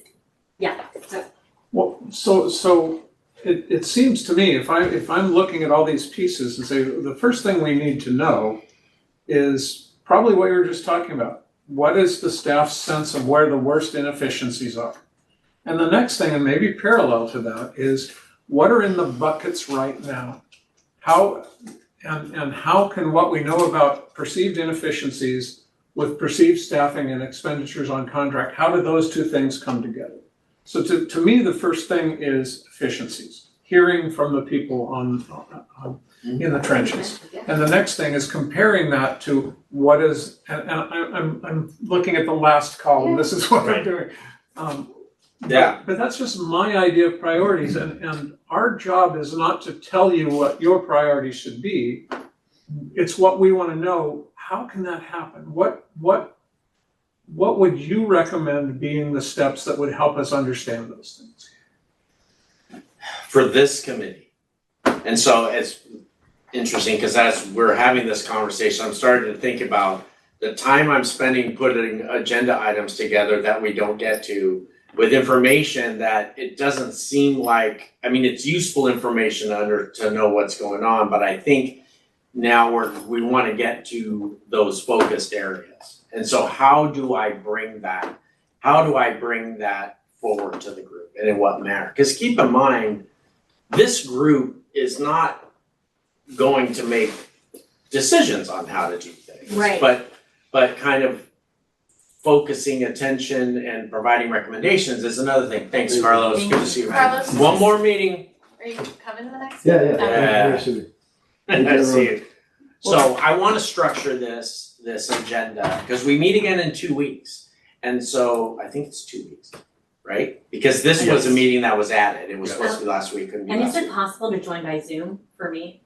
yeah, so, Well, so it seems to me, if I'm looking at all these pieces and say, the first thing we need to know is probably what you were just talking about. What is the staff's sense of where the worst inefficiencies are? And the next thing, and maybe parallel to that, is what are in the buckets right now? How can what we know about perceived inefficiencies with perceived staffing and expenditures on contract, how do those two things come together? So to me, the first thing is efficiencies, hearing from the people in the trenches. And the next thing is comparing that to what is, and I'm looking at the last column, this is what I'm doing. Yeah. But that's just my idea of priorities, and our job is not to tell you what your priorities should be. It's what we want to know, how can that happen? What would you recommend being the steps that would help us understand those things? For this committee. And so it's interesting because as we're having this conversation, I'm starting to think about the time I'm spending putting agenda items together that we don't get to with information that it doesn't seem like, I mean, it's useful information to know what's going on, but I think now we wanna get to those focused areas. And so how do I bring that forward to the group and in what manner? Because keep in mind, this group is not going to make decisions on how to do things. Right. But kind of focusing attention and providing recommendations is another thing. Thanks, Carlos, good to see you. Carlos. One more meeting. Are you coming to the next? Yeah. Yeah. See you. So I wanna structure this agenda, because we meet again in 2 weeks. And so I think it's 2 weeks, right? Because this was a meeting that was added. It was supposed to be last week, couldn't be And last is week. it possible to join by Zoom for me?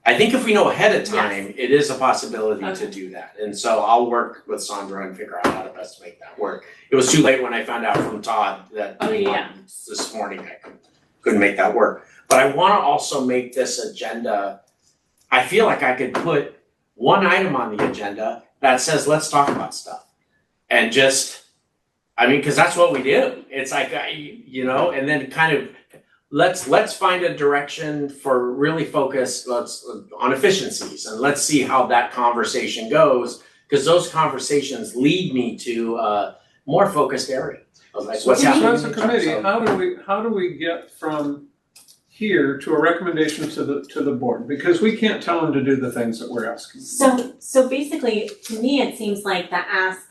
I think if we know ahead of time, Yes. it is a possibility to Okay. do that. And so I'll work with Sandra and figure out how to best make that work. It was too late when I found out from Todd that Oh, yeah. this morning I couldn't make that work. But I wanna also make this agenda, I feel like I could put one item on the agenda that says, let's talk about stuff. And just, I mean, cause that's what we do. It's like, and then kind of, let's find a direction for really focus on efficiencies, and let's see how that conversation goes, because those conversations lead me to a more focused area of like what's So happening. as a committee, how do we get from here to a recommendation to the board? Because we can't tell them to do the things that we're asking. So basically, to me, it seems like the ask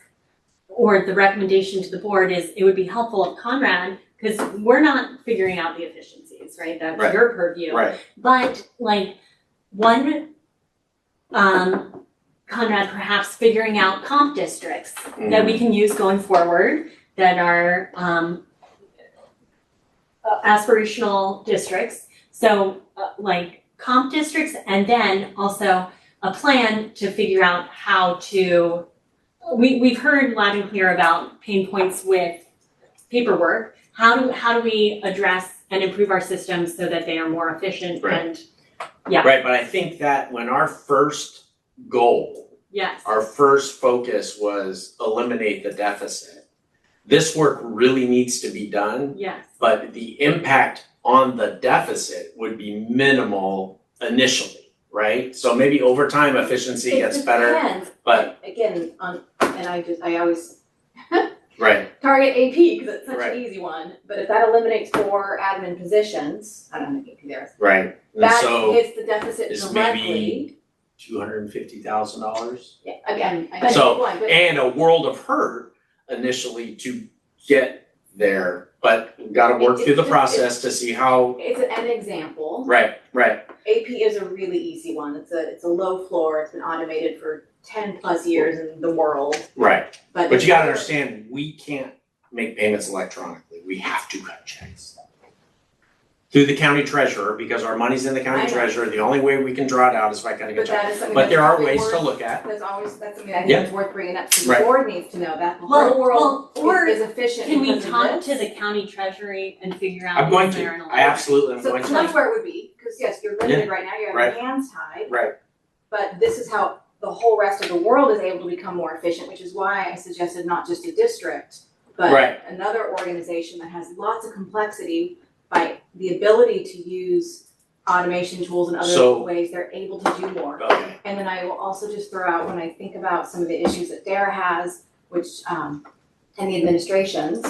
or the recommendation to the board is, it would be helpful if Conrad, because we're not figuring out the efficiencies, right? That's Right. your purview. Right, But like one, Conrad, perhaps figuring out comp districts that we can use going forward that are aspirational districts. So like comp districts, and then also a plan to figure out how to, we've heard loud and clear about pain points with paperwork. How do we address and improve our systems so that they are more efficient Right. and, yeah, right, but I think that when our first goal, yes. our first focus was eliminate the deficit, this work really needs to be done, Yes, but the impact on the deficit would be minimal initially, right? So maybe over time efficiency gets better, It depends, but, again, and I always right, target AP because it's such Right. an easy one, but if that eliminates 4 admin positions, I don't have AP there. right, and That so hits the deficit is directly. $250,000. Yeah, again, I So, take one, but And a world of hurt initially to get there, but we've gotta work through the process to see how, it's an example. right, AP is a really easy one. It's a low floor. It's been automated for 10 plus years in the world. right. But But you gotta other- understand, we can't make payments electronically, we have to cut checks. Through the county treasurer, because our money's in the I county know. treasurer, the only way we can draw it out is by cutting a But check. that is something But that's there are probably ways to worth- look at, that's something I think Yeah. is worth bringing up to the Right. board needs to know that the Well, whole world or is efficient can we because of talk this. to the county treasury and figure out I'm going if to, they're in a I absolutely am So going so to. that's where it would be, because yes, you're limited right now, you have Right. your hands tied. Right. But this is how the whole rest of the world is able to become more efficient, which is why I suggested not just a district, but Right. another organization that has lots of complexity by the ability to use automation tools and other So- ways, they're able to do more. Okay, And then I will also just throw out, when I think about some of the issues that DARE has, which, and the administrations,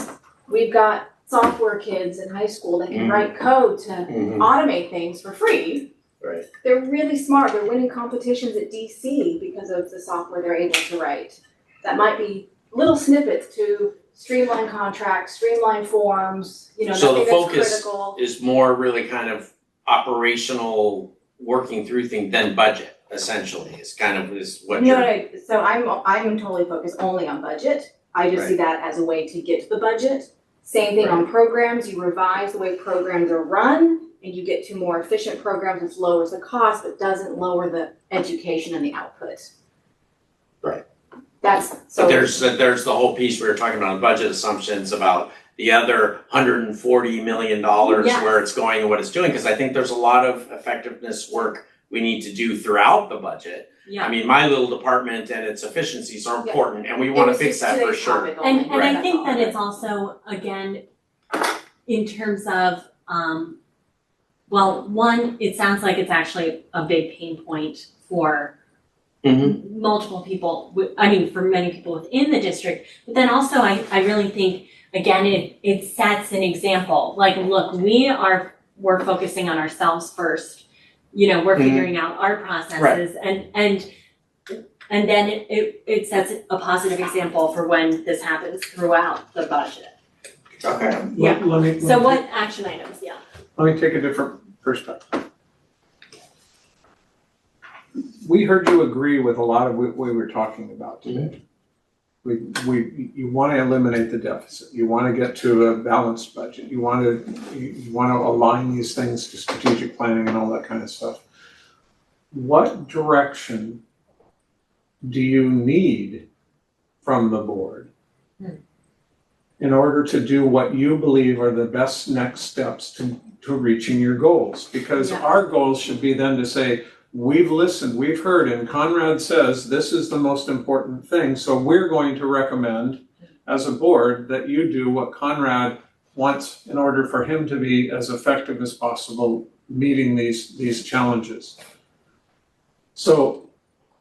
we've got software kids in high school that can Mhm. write code to Mhm. automate things for free. Right. They're really smart, they're winning competitions at DC because of the software they're able to write. That might be little snippets to streamline contracts, streamline forms, So the nothing that's focus critical. is more really kind of operational, working through thing than budget, essentially, is what No, you're. no, so I'm totally focused only on budget. I just see that as a way to get to the budget. Same thing on programs, you revise the way programs are run and you get to more efficient programs, which lowers the cost, but doesn't lower the education and the output. Right. That's, so. But there's the whole piece we were talking about, budget assumptions about the other $140 million Yes. where it's going and what it's doing, because I think there's a lot of effectiveness work we need to do throughout the budget. I Yeah, mean, my little department and its efficiencies are Yeah. important and we wanna fix that for sure. and I Right. think that it's also, again, in terms of, well, one, it sounds like it's actually a big pain point for multiple people, for many people within the district. But then also, I really think, again, it sets an example, like, look, we're focusing on ourselves first. We're figuring out our processes and then it sets a positive example for when this happens throughout the budget. Okay. Yeah. Let me So what action items, yeah? let me take a different perspective. We heard you agree with a lot of what we were talking about today. You wanna eliminate the deficit, you wanna get to a balanced budget, you wanna align these things to strategic planning and all that kind of stuff. What direction do you need from the board in order to do what you believe are the best next steps to reaching your goals? Because Yeah. our goals should be then to say, we've listened, we've heard, and Conrad says this is the most important thing, so we're going to recommend as a board that you do what Conrad wants in order for him to be as effective as possible meeting these challenges. So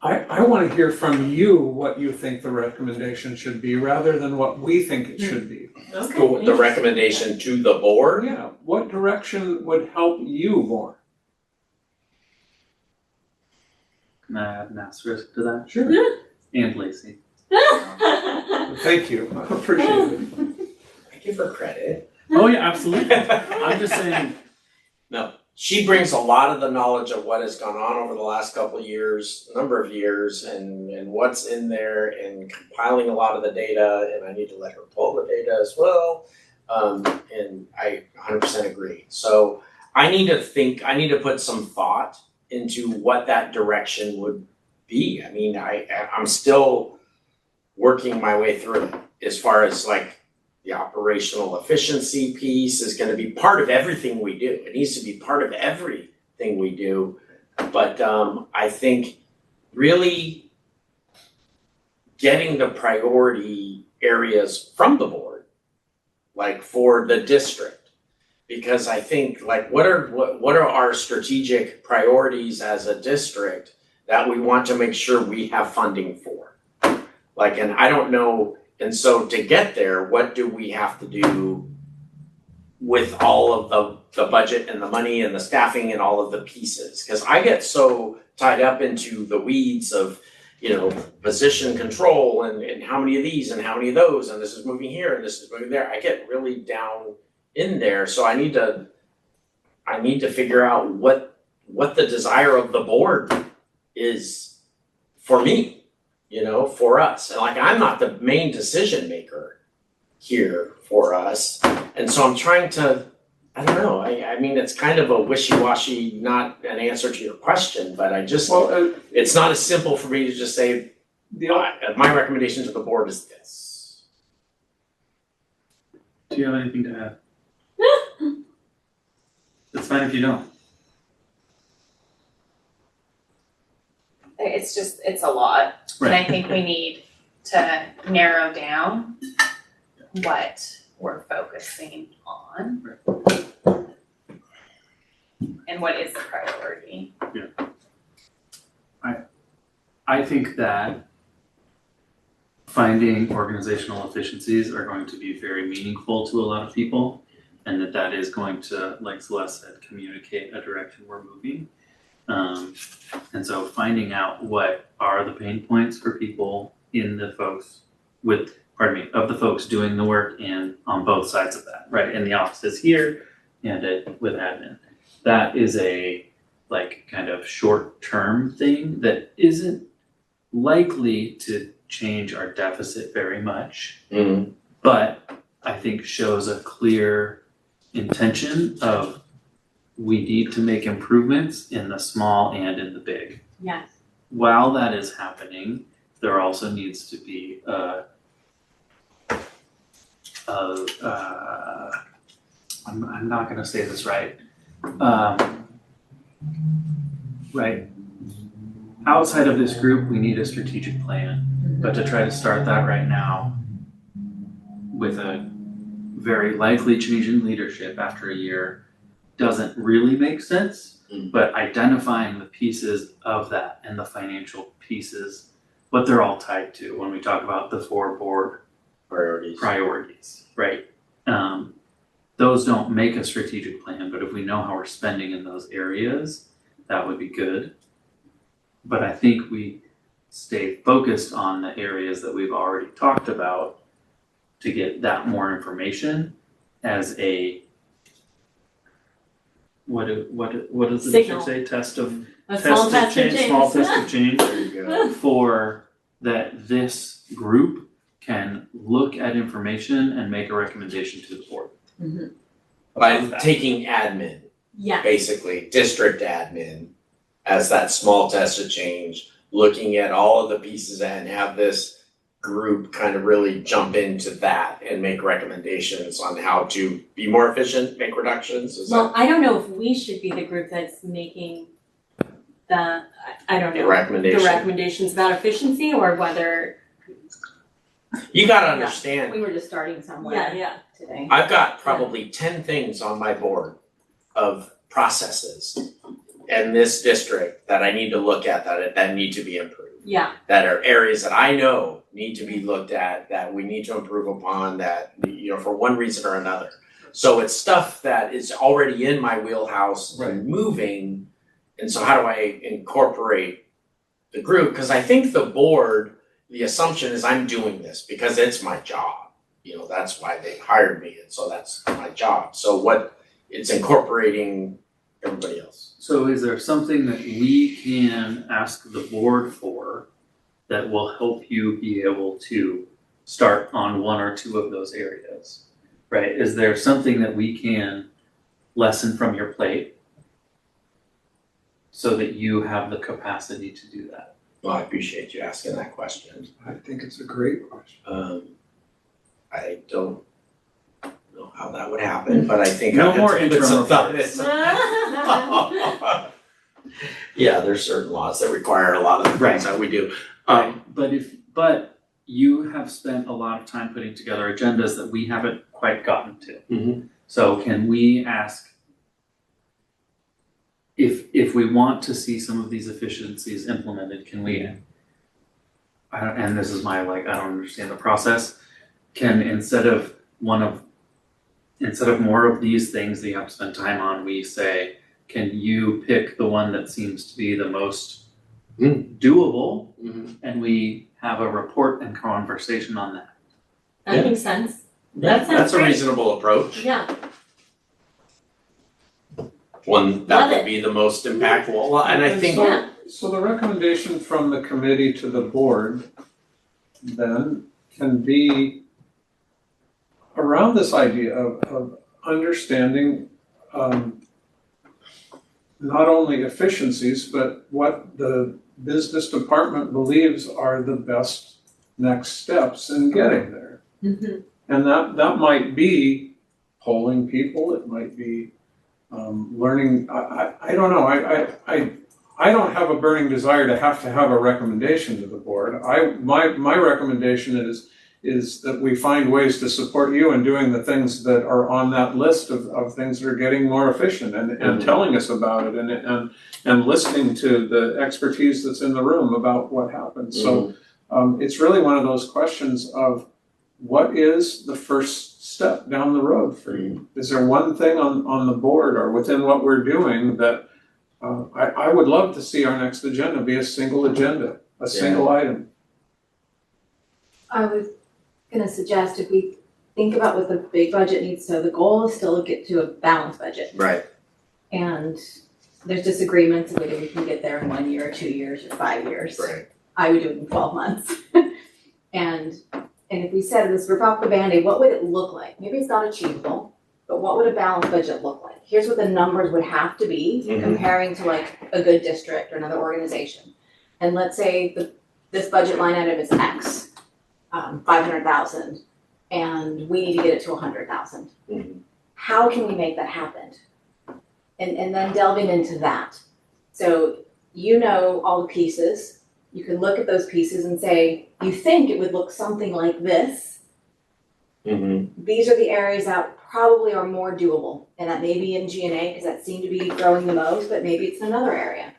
I want to hear from you what you think the recommendation should be rather than what we think it should be. The recommendation to the board? Yeah, what direction would help you more? Can I add an asterisk to that? Sure. And Lacey. Thank you, I appreciate it. I give her credit. Oh yeah, absolutely. I'm just saying, No, she brings a lot of the knowledge of what has gone on over the last couple of years, number of years, and what's in there, and compiling a lot of the data, and I need to let her pull the data as well. And I 100% agree. So I need to put some thought into what that direction would be. I mean, I'm still working my way through it as far as like the operational efficiency piece is going to be part of everything we do. It needs to be part of everything we do. But I think really getting the priority areas from the board, like for the district, because I think like what are our strategic priorities as a district that we want to make sure we have funding for? Like, and I don't know. And so to get there, what do we have to do with all of the budget and the money and the staffing and all of the pieces? Because I get so tied up into the weeds of, position control and how many of these and how many of those, and this is moving here and this is moving there. I get really down in there. So I need to figure out what the desire of the board is for me. For us. And like, I'm not the main decision maker here for us. And so I'm trying to, I don't know, I mean, it's kind of a wishy-washy, not an answer to your question, but it's not as simple for me to just say, my recommendation to the board is this. do you have anything to add? It's fine if you don't. It's a lot, and I think we need to narrow down what we're focusing on. And what is the priority? I think that finding organizational efficiencies are going to be very meaningful to a lot of people, and that is going to, like Celeste said, communicate a direction we're moving. And so finding out what are the pain points for people of the folks doing the work and on both sides of that, right? In the offices here and with admin. That is a kind of short-term thing that isn't likely to change our deficit very much, but I think shows a clear intention of we need to make improvements in the small and in the big. Yes. While that is happening, there also needs to be I'm not going to say this right. right? Outside of this group, we need a strategic plan, but to try to start that right now with a very likely change in leadership after a year doesn't really make sense. But identifying the pieces of that and the financial pieces, what they're all tied to when we talk about the 4 board priorities, right? Those don't make a strategic plan, but if we know how we're spending in those areas, that would be good. But I think we stay focused on the areas that we've already talked about to get that more information as a what does the district say? Test of A small test of change. Small test of change There you go. for that this group can look at information and make a recommendation to the board. By About that. taking admin, Yeah, basically, district admin, as that small test of change, looking at all of the pieces and have this group kind of really jump into that and make recommendations on how to be more efficient, make reductions, is well, that I don't know if we should be the group that's making I don't the know, recommendation? the recommendations about efficiency or whether, You gotta Yeah. understand, We were just starting somewhere yeah. today. I've got probably 10 things on my board of processes in this district that I need to look at that need to be improved. Yeah, That are areas that I know need to be looked at, that we need to improve upon, that, for one reason or another. So it's stuff that is already in my wheelhouse Right. and moving, and so how do I incorporate the group? Because I think the board, the assumption is I'm doing this because it's my job. That's why they hired me, and so that's my job. So it's incorporating everybody else. So is there something that we can ask the board for that will help you be able to start on 1 or 2 of those areas, right? Is there something that we can lessen from your plate so that you have the capacity to do that? Well, I appreciate you asking that question. I think it's a great question. I don't know how that would happen, but I think No I have more to put interim some thought reports. Yeah, there's certain laws that require a lot of the things that we do. But you have spent a lot of time putting together agendas that we haven't quite gotten to. Mhm. So can we ask if we want to see some of these efficiencies implemented, can we, and this is my I don't understand the process, can instead of more of these things that you have to spend time on, we say, can you pick the one that seems to be the most doable, and we have a report and conversation on that? that Yeah. makes sense. That sounds That's a great. reasonable approach. Yeah, One that Love would it. be the most impactful. Well, and I think Yeah. So the recommendation from the committee to the board then can be around this idea of understanding not only efficiencies, but what the business department believes are the best next steps in getting there. Mhm. And that might be polling people, it might be learning, I don't know, I don't have a burning desire to have a recommendation to the board. My recommendation is that we find ways to support you in doing the things that are on that list of things that are getting more efficient and telling us about it and listening to the expertise that's in the room about what happens. So it's really one of those questions of what is the first step down the road for you? Is there one thing on the board or within what we're doing that I would love to see our next agenda be a single agenda, a single item. I was gonna suggest if we think about what the big budget needs, so the goal is still to get to a balanced budget. right. And there's disagreements whether we can get there in 1 year or 2 years or 5 years. Right. I would do it in 12 months. And if we said this, rip off the Band-Aid, what would it look like? Maybe it's not achievable, but what would a balanced budget look like? Here's what the numbers would have to be comparing to like a good district or another organization. And let's say this budget line item is X, 500,000, and we need to get it to 100,000. How can we make that happen? And then delving into that. So you know all the pieces. You can look at those pieces and say, you think it would look something like this. These are the areas that probably are more doable, and that may be in G&A because that seemed to be growing the most, but maybe it's another area.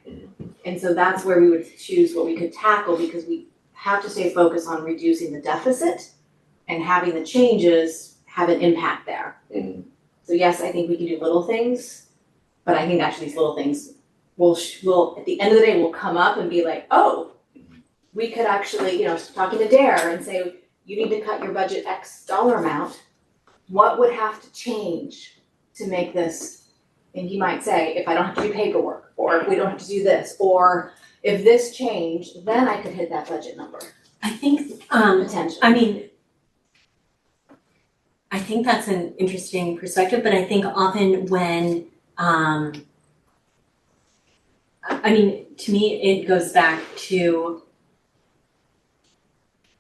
And so that's where we would choose what we could tackle, because we have to stay focused on reducing the deficit and having the changes have an impact there. So yes, I think we can do little things, but I think actually these little things will at the end of the day, will come up and be like, oh, we could actually, talking to Dare and say, you need to cut your budget X dollar amount. What would have to change to make this? And he might say, if I don't have to do paperwork, or if we don't have to do this, or if this changed, then I could hit that budget number, I think, potentially. I think that's an interesting perspective, but I think often when, to me, it goes back to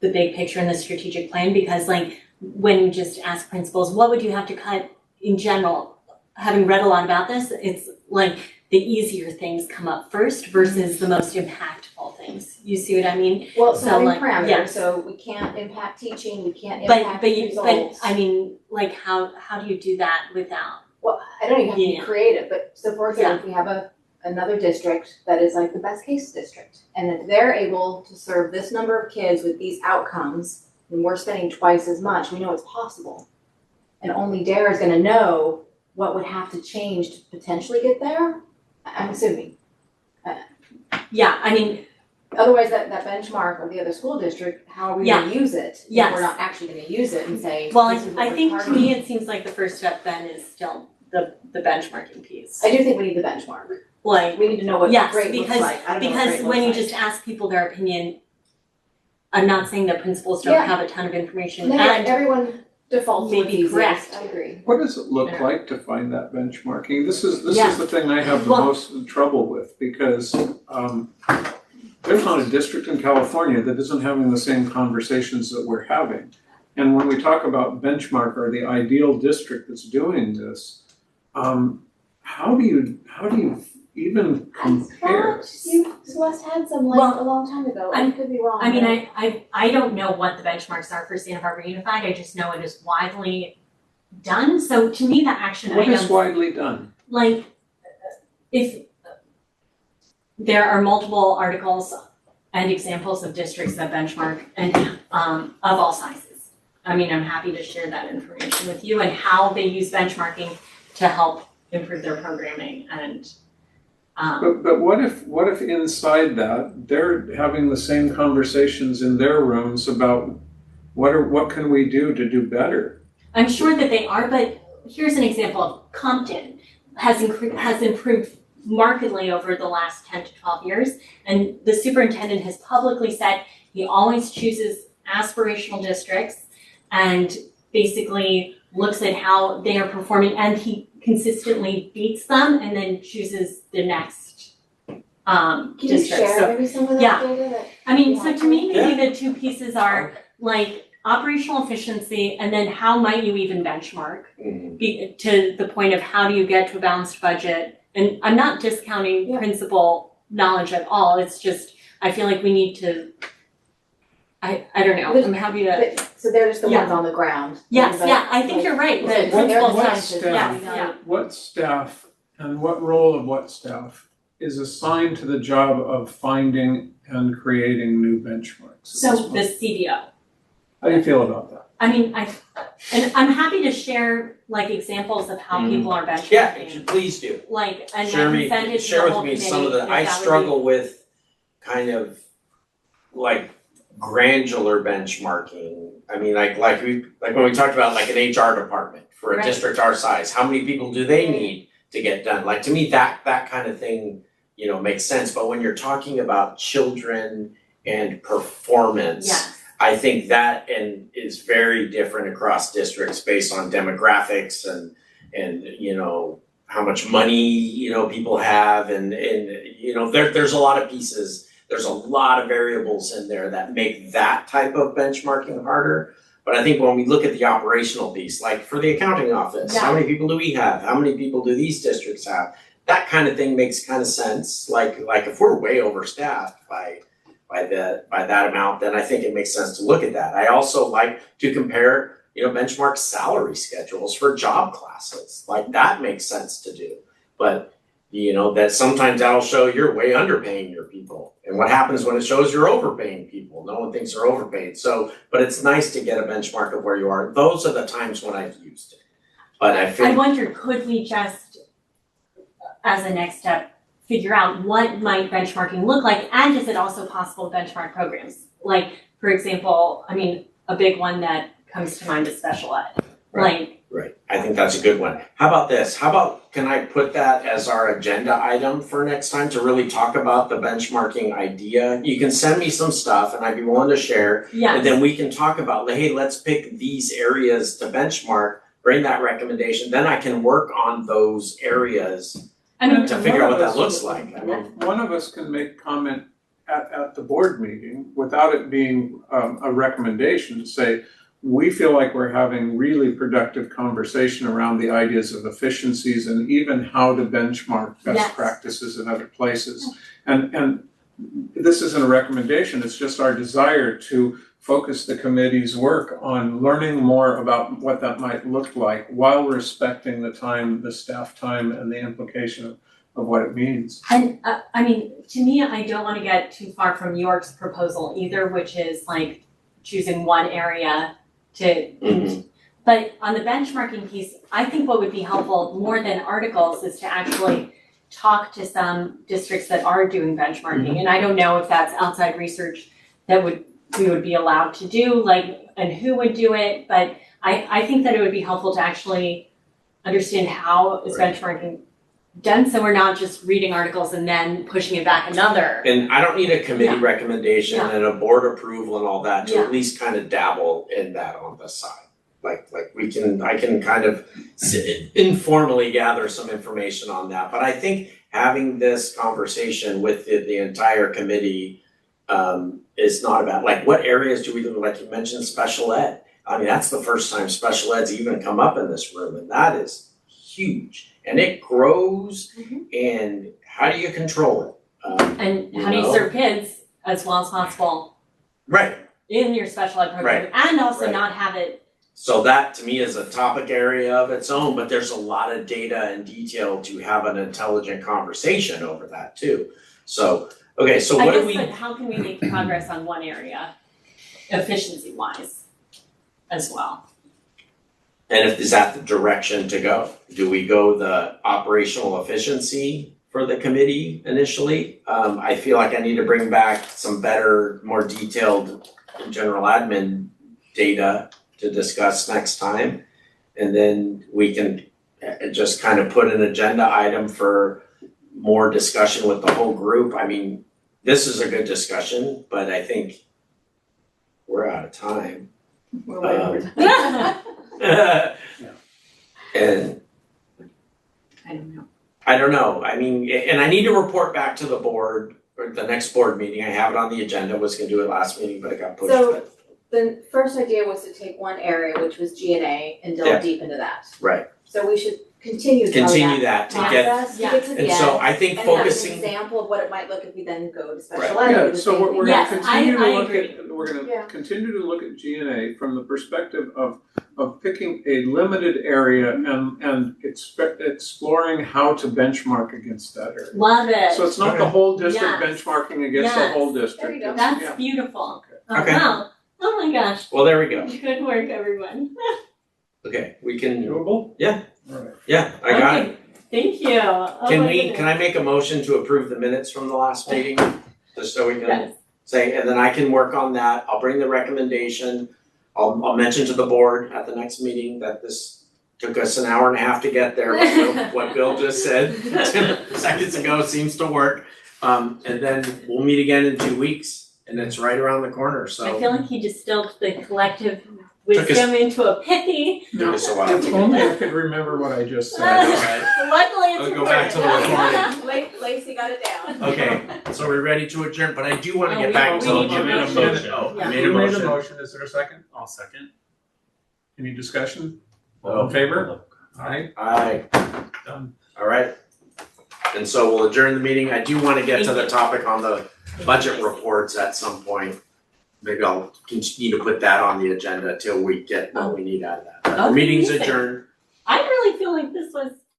the big picture and the strategic plan, because like when you just ask principals, what would you have to cut in general? Having read a lot about this, it's like the easier things come up first versus the most impactful things. You see what I mean? Well, So, so having like, parameters, yes. so we can't impact teaching, we can't impact But results. I mean, like how do you do that without? Well, I don't even have to be Yeah. creative, but so for example, if we have another district that is like the best case district, and if they're able to serve this number of kids with these outcomes, and we're spending twice as much, we know it's possible. And only Dare is gonna know what would have to change to potentially get there, I'm assuming. Yeah, I mean, Otherwise, that benchmark of the other school district, how are we gonna use it? If Yes. we're not actually gonna use it and say, well, this is what I we're think to targeting. me, it seems like the first step then is still the benchmarking piece. I do think we need the benchmark. Like, We need to know what Yes, great looks because- like. I don't know what because great when you looks like. just ask people their opinion, I'm not saying that principals don't Yeah. have a ton of information, No, and everyone defaults may towards be easiest. correct. I agree. What does it look Yeah. like to find that benchmarking? This is Yeah. the thing I have the Well- most trouble with, because there's not a district in California that isn't having the same conversations that we're having. And when we talk about benchmark or the ideal district that's doing this, how do you even compare? Celeste had some Well, a long time ago. I could be wrong. I mean, I don't know what the benchmarks are for Santa Barbara Unified, I just know it is widely done, so to me, the action What is items, widely done? like, if there are multiple articles and examples of districts that benchmark and, of all sizes. I mean, I'm happy to share that information with you and how they use benchmarking to help improve their programming and, But what if inside that, they're having the same conversations in their rooms about what can we do to do better? I'm sure that they are, but here's an example of Compton has improved markedly over the last 10 to 12 years. And the superintendent has publicly said he always chooses aspirational districts and basically looks at how they are performing, and he consistently beats them and then chooses the next Can you district. share So, maybe some of that yeah. data that? I mean, so to me, Yeah. maybe the two pieces are like operational efficiency, and then how might you even benchmark? To the point of how do you get to a balanced budget? And I'm not discounting Yeah. principal knowledge at all, it's just, I feel like we need to, I don't know, I'm happy to, So they're just the Yeah. ones on the ground. yes, But, yeah, I think you're right, the They're principal the side, scientists, yeah, staff. yeah. What staff and what role of what staff is assigned to the job of finding and creating new benchmarks? So the CBO. How do you feel about that? I mean, and I'm happy to share like examples of how people are benchmarking. Yeah, please do. Like, and I Share can send it to share the with whole me committee. some of the, if I that would be- struggle with kind of like granular benchmarking. I mean, like when we talked about like an HR department for a Right. district our size, how many people do they need to get done? Like to me, that kind of thing, makes sense. But when you're talking about children and performance, Yes, I think that is very different across districts based on demographics and how much money people have and there's a lot of pieces, there's a lot of variables in there that make that type of benchmarking harder. But I think when we look at the operational piece, like for the accounting office, how many people do we have? How many people do these districts have? that kind of thing makes kind of sense. Like if we're way overstaffed by that amount, then I think it makes sense to look at that. I also like to compare, benchmark salary schedules for job classes. Like that makes sense to do. But that sometimes that'll show you're way underpaying your people. And what happens when it shows you're overpaying people? No one thinks they're overpaid. So, but it's nice to get a benchmark of where you are. Those are the times when I've used it. But I feel I wonder, could we just, as a next step, figure out what might benchmarking look like, and is it also possible to benchmark programs? Like, for example, a big one that comes to mind is special ed. Right, I think that's a good one. How about this? Can I put that as our agenda item for next time to really talk about the benchmarking idea? You can send me some stuff and I'd be willing to share. Yes. And then we can talk about, hey, let's pick these areas to benchmark, bring that recommendation, then I can work on those areas to figure out what that looks like. One of us can make comment at the board meeting without it being a recommendation to say, we feel like we're having really productive conversation around the ideas of efficiencies and even how to benchmark best practices in other places. And this isn't a recommendation, it's just our desire to focus the committee's work on learning more about what that might look like while respecting the time, the staff time, and the implication of what it means. And to me, I don't want to get too far from York's proposal either, which is like choosing one area to, but on the benchmarking piece, I think what would be helpful more than articles is to actually talk to some districts that are doing benchmarking. And I don't know if that's outside research that we would be allowed to do, and who would do it, but I think that it would be helpful to actually understand how is benchmarking done, so we're not just reading articles and then pushing it back another. And I don't need a committee recommendation and a board approval and all that to at least kind of dabble in that on the side. Like I can kind of informally gather some information on that. But I think having this conversation with the entire committee is not about, what areas do we do, like you mentioned special ed. That's the first time special ed's even come up in this room, and that is huge. And it grows, and how do you control it? And how do you serve kids as well as possible? Right. In your special ed program, and also not have it. So that to me is a topic area of its own, but there's a lot of data and detail to have an intelligent conversation over that too. So, okay, so what do we? But how can we make progress on one area, efficiency wise, as well? And is that the direction to go? Do we go the operational efficiency for the committee initially? I feel like I need to bring back some better, more detailed general admin data to discuss next time. And then we can just kind of put an agenda item for more discussion with the whole group. This is a good discussion, but I think we're out of time. We're way over time. And I don't know. And I need to report back to the board, or the next board meeting. I have it on the agenda, was gonna do it last meeting, but it got pushed. So the first idea was to take one area, which was G&A, and delve deep into that. Right. So we should continue that to get, process to get to the and end. so I think And have an focusing, example of what it might look if we then go to special Right. ed. Yeah, so we're gonna Yes, continue to I look agree. at, we're gonna continue to look at G&A from the perspective of picking a limited area and exploring how to benchmark against that area. Love it. So it's not the whole district Yes. benchmarking against the whole district. There you go. It's- That's beautiful. Okay. Oh, wow. Oh my gosh. well, there we go. Good work, everyone. Okay, we can, Doable? Yeah. All right. yeah, I got it. Okay, thank you. Oh Can my we, goodness. can I make a motion to approve the minutes from the last meeting? Just so we can Yes. say, and then I can work on that. I'll bring the recommendation. I'll mention to the board at the next meeting that this took us an hour and a half to get there. What Bill just said 10 seconds ago seems to work. And then we'll meet again in 2 weeks, and it's right around the corner, so. I feel like he distilled the collective Took us- wisdom into a pithy. Took us a while to If get only there. I could remember what I just said. Alright. Luckily, it's I'll go back to the recorded. Lacey got it down. Okay, so we're ready to adjourn, but I do wanna Oh, get we- back we to. need to you made a motion. motion. Oh, Yeah. you made a You made a motion. motion, is there a second? I'll second. Any discussion? All in favor? Aye. Aye, Done. alright. And so we'll adjourn the meeting. I do wanna get to the topic on the budget reports at some point. Maybe I'll continue to put that on the agenda till we get what we need out of that. But the Okay, meeting's amazing. adjourned. I really feel like this was